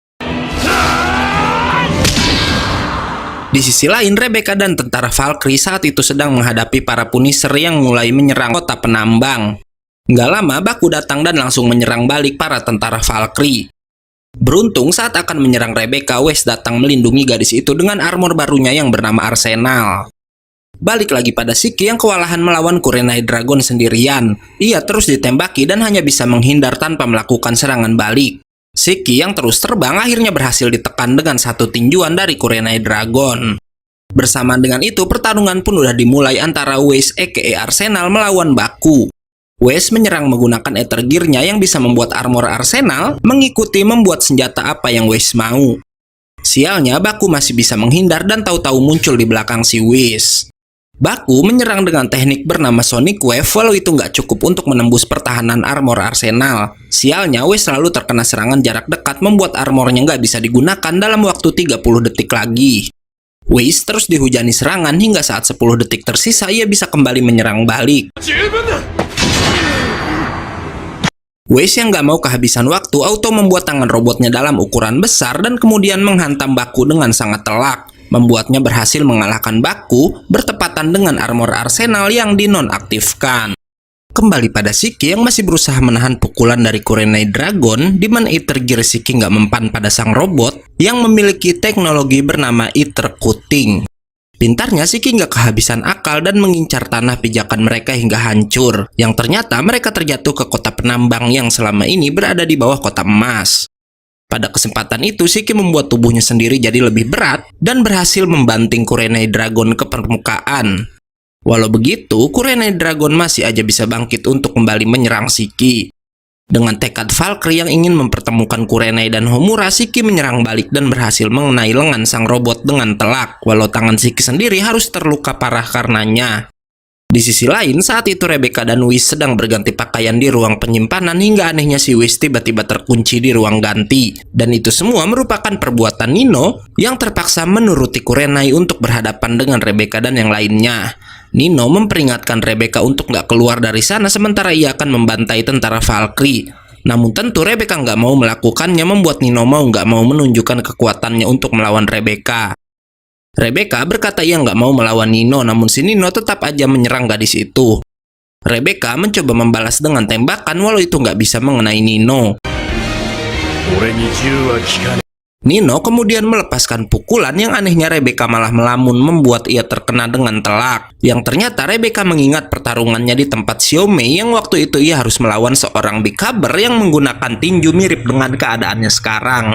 Di sisi lain, Rebecca dan tentara Valkyrie saat itu sedang menghadapi para Punisher yang mulai menyerang kota penambang. Nggak lama, Baku datang dan langsung menyerang balik para tentara Valkyrie. Beruntung saat akan menyerang Rebecca, Wes datang melindungi gadis itu dengan armor barunya yang bernama Arsenal. Balik lagi pada Shiki yang kewalahan melawan Kurenai Dragon sendirian. Ia terus ditembaki dan hanya bisa menghindar tanpa melakukan serangan balik. Shiki yang terus terbang akhirnya berhasil ditekan dengan satu tinjuan dari Kurenai Dragon. Bersamaan dengan itu, pertarungan pun udah dimulai antara Waze aka Arsenal melawan Baku. Waze menyerang menggunakan Ether Gear-nya yang bisa membuat armor Arsenal mengikuti membuat senjata apa yang Waze mau. Sialnya, Baku masih bisa menghindar dan tahu-tahu muncul di belakang si Waze. Baku menyerang dengan teknik bernama Sonic Wave, walau itu nggak cukup untuk menembus pertahanan armor Arsenal. Sialnya, Waze selalu terkena serangan jarak dekat membuat armornya nggak bisa digunakan dalam waktu 30 detik lagi. Waze terus dihujani serangan hingga saat 10 detik tersisa ia bisa kembali menyerang balik. Waze yang nggak mau kehabisan waktu auto membuat tangan robotnya dalam ukuran besar dan kemudian menghantam Baku dengan sangat telak. Membuatnya berhasil mengalahkan Baku bertepatan dengan armor Arsenal yang dinonaktifkan. Kembali pada Shiki yang masih berusaha menahan pukulan dari Kurenai Dragon, di mana Ether Gear Shiki nggak mempan pada sang robot yang memiliki teknologi bernama Ether Cutting. Pintarnya Shiki nggak kehabisan akal dan mengincar tanah pijakan mereka hingga hancur, yang ternyata mereka terjatuh ke kota penambang yang selama ini berada di bawah kota emas. Pada kesempatan itu, Shiki membuat tubuhnya sendiri jadi lebih berat dan berhasil membanting Kurenai Dragon ke permukaan. Walau begitu, Kurenai Dragon masih aja bisa bangkit untuk kembali menyerang Shiki. Dengan tekad Valkyrie yang ingin mempertemukan Kurenai dan Homura, Shiki menyerang balik dan berhasil mengenai lengan sang robot dengan telak, walau tangan Shiki sendiri harus terluka parah karenanya. Di sisi lain, saat itu Rebecca dan Whis sedang berganti pakaian di ruang penyimpanan hingga anehnya si Whis tiba-tiba terkunci di ruang ganti. Dan itu semua merupakan perbuatan Nino yang terpaksa menuruti Kurenai untuk berhadapan dengan Rebecca dan yang lainnya. Nino memperingatkan Rebecca untuk nggak keluar dari sana sementara ia akan membantai tentara Valkyrie. Namun tentu Rebecca nggak mau melakukannya membuat Nino mau nggak mau menunjukkan kekuatannya untuk melawan Rebecca. Rebecca berkata ia nggak mau melawan Nino, namun si Nino tetap aja menyerang gadis itu. Rebecca mencoba membalas dengan tembakan walau itu nggak bisa mengenai Nino. Nino kemudian melepaskan pukulan yang anehnya Rebecca malah melamun membuat ia terkena dengan telak. Yang ternyata Rebecca mengingat pertarungannya di tempat Xiaomei yang waktu itu ia harus melawan seorang big caber yang menggunakan tinju mirip dengan keadaannya sekarang.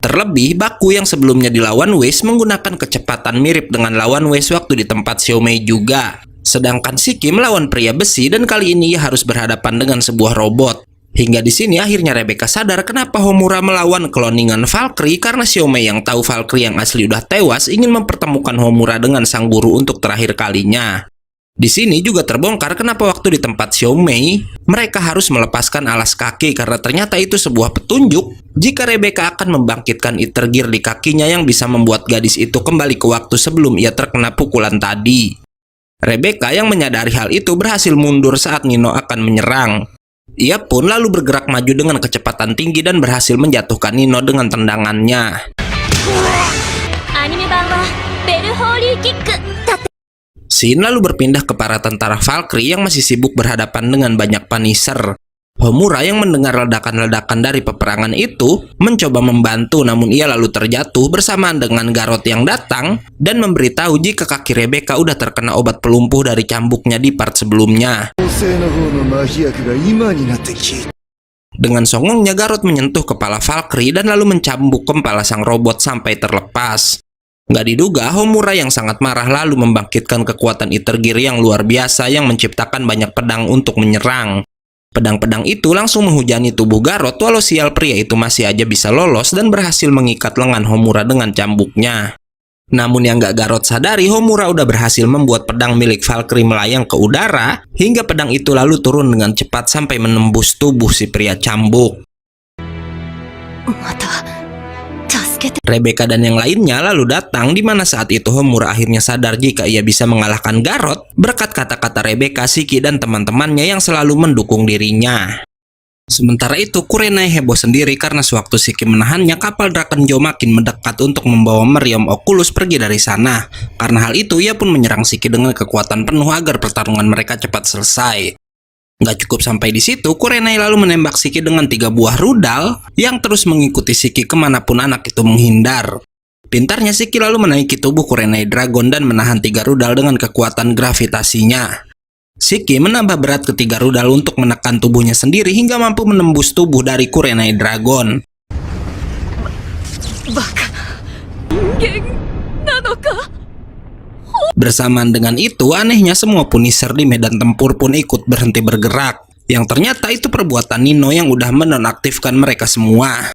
Terlebih, Baku yang sebelumnya dilawan Waze menggunakan kecepatan mirip dengan lawan Waze waktu di tempat Xiaomei juga. Sedangkan Shiki melawan pria besi dan kali ini ia harus berhadapan dengan sebuah robot. Hingga di sini akhirnya Rebecca sadar kenapa Homura melawan kloningan Valkyrie karena Xiaomei yang tahu Valkyrie yang asli udah tewas ingin mempertemukan Homura dengan sang guru untuk terakhir kalinya. Di sini juga terbongkar kenapa waktu di tempat Xiaomei mereka harus melepaskan alas kaki karena ternyata itu sebuah petunjuk jika Rebecca akan membangkitkan Ether Gear di kakinya yang bisa membuat gadis itu kembali ke waktu sebelum ia terkena pukulan tadi. Rebecca yang menyadari hal itu berhasil mundur saat Nino akan menyerang. Ia pun lalu bergerak maju dengan kecepatan tinggi dan berhasil menjatuhkan Nino dengan tendangannya. Scene lalu berpindah ke para tentara Valkyrie yang masih sibuk berhadapan dengan banyak Punisher. Homura yang mendengar ledakan-ledakan dari peperangan itu mencoba membantu, namun ia lalu terjatuh bersamaan dengan Garrot yang datang dan memberitahu jika kaki Rebecca udah terkena obat pelumpuh dari cambuknya di part sebelumnya. Dengan songongnya Garrot menyentuh kepala Valkyrie dan lalu mencambuk kepala sang robot sampai terlepas. Nggak diduga, Homura yang sangat marah lalu membangkitkan kekuatan Ether Gear yang luar biasa yang menciptakan banyak pedang untuk menyerang. Pedang-pedang itu langsung menghujani tubuh Garrot walau sial pria itu masih aja bisa lolos dan berhasil mengikat lengan Homura dengan cambuknya. Namun yang nggak Garrot sadari, Homura udah berhasil membuat pedang milik Valkyrie melayang ke udara hingga pedang itu lalu turun dengan cepat sampai menembus tubuh si pria cambuk. Rebecca dan yang lainnya lalu datang di mana saat itu Homura akhirnya sadar jika ia bisa mengalahkan Garrot berkat kata-kata Rebecca, Shiki dan teman-temannya yang selalu mendukung dirinya. Sementara itu Kurenai heboh sendiri karena sewaktu Shiki menahannya kapal Drakengyo makin mendekat untuk membawa meriam Oculus pergi dari sana. Karena hal itu ia pun menyerang Shiki dengan kekuatan penuh agar pertarungan mereka cepat selesai. Nggak cukup sampai di situ, Kurenai lalu menembak Shiki dengan 3 buah rudal yang terus mengikuti Shiki kemanapun anak itu menghindar. Pintarnya Shiki lalu menaiki tubuh Kurenai Dragon dan menahan 3 rudal dengan kekuatan gravitasinya. Shiki menambah berat ke 3 rudal untuk menekan tubuhnya sendiri hingga mampu menembus tubuh dari Kurenai Dragon. Bersamaan dengan itu, anehnya semua Punisher di medan tempur pun ikut berhenti bergerak. Yang ternyata itu perbuatan Nino yang udah menonaktifkan mereka semua.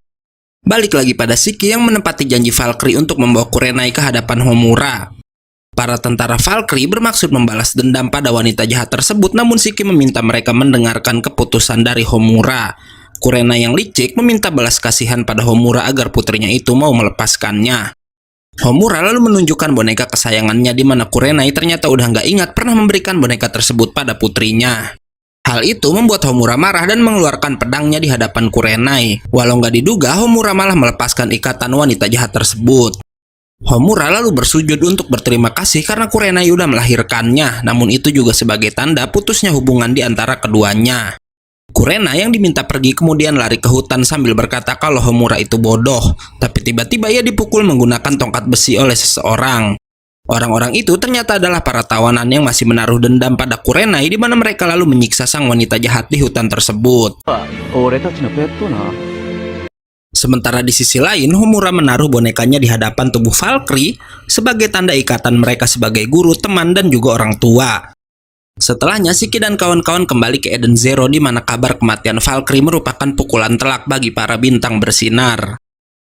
Balik lagi pada Shiki yang menepati janji Valkyrie untuk membawa Kurenai ke hadapan Homura. Para tentara Valkyrie bermaksud membalas dendam pada wanita jahat tersebut, namun Shiki meminta mereka mendengarkan keputusan dari Homura. Kurenai yang licik meminta balas kasihan pada Homura agar putrinya itu mau melepaskannya. Homura lalu menunjukkan boneka kesayangannya di mana Kurenai ternyata udah nggak ingat pernah memberikan boneka tersebut pada putrinya. Hal itu membuat Homura marah dan mengeluarkan pedangnya di hadapan Kurenai. Walau nggak diduga, Homura malah melepaskan ikatan wanita jahat tersebut. Homura lalu bersujud untuk berterima kasih karena Kurenai udah melahirkannya, namun itu juga sebagai tanda putusnya hubungan di antara keduanya. Kurenai yang diminta pergi kemudian lari ke hutan sambil berkata kalau Homura itu bodoh, tapi tiba-tiba ia dipukul menggunakan tongkat besi oleh seseorang. Orang-orang itu ternyata adalah para tawanan yang masih menaruh dendam pada Kurenai, di mana mereka lalu menyiksa sang wanita jahat di hutan tersebut. Sementara di sisi lain, Homura menaruh bonekanya di hadapan tubuh Valkyrie sebagai tanda ikatan mereka sebagai guru, teman, dan juga orang tua. Setelahnya, Shiki dan kawan-kawan kembali ke Eden Zero di mana kabar kematian Valkyrie merupakan pukulan telak bagi para bintang bersinar.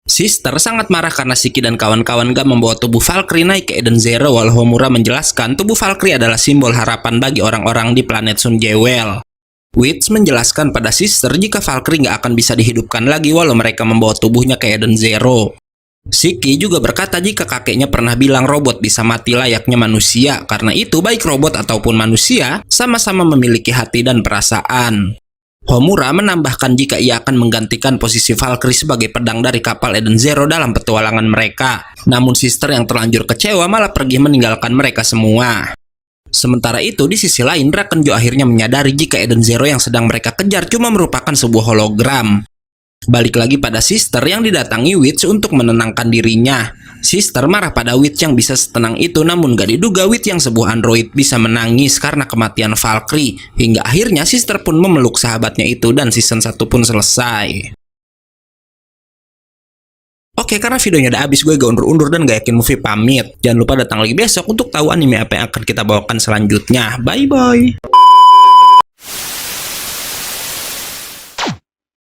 Sister sangat marah karena Shiki dan kawan-kawan gak membawa tubuh Valkyrie naik ke Eden Zero, walau Homura menjelaskan tubuh Valkyrie adalah simbol harapan bagi orang-orang di planet Sun Jewel. Witch menjelaskan pada Sister jika Valkyrie gak akan bisa dihidupkan lagi walau mereka membawa tubuhnya ke Eden Zero. Shiki juga berkata jika kakeknya pernah bilang robot bisa mati layaknya manusia, karena itu baik robot ataupun manusia sama-sama memiliki hati dan perasaan. Homura menambahkan jika ia akan menggantikan posisi Valkyrie sebagai pedang dari kapal Eden Zero dalam petualangan mereka. Namun Sister yang terlanjur kecewa malah pergi meninggalkan mereka semua. Sementara itu, di sisi lain, Rakenjo akhirnya menyadari jika Eden Zero yang sedang mereka kejar cuma merupakan sebuah hologram. Balik lagi pada Sister yang didatangi Witch untuk menenangkan dirinya. Sister marah pada Witch yang bisa setenang itu, namun gak diduga Witch yang sebuah android bisa menangis karena kematian Valkyrie. Hingga akhirnya Sister pun memeluk sahabatnya itu dan season 1 pun selesai. Oke, karena videonya udah habis, gue gak undur-undur dan gak yakin movie pamit. Jangan lupa datang lagi besok untuk tahu anime apa yang akan kita bawakan selanjutnya. Bye-bye!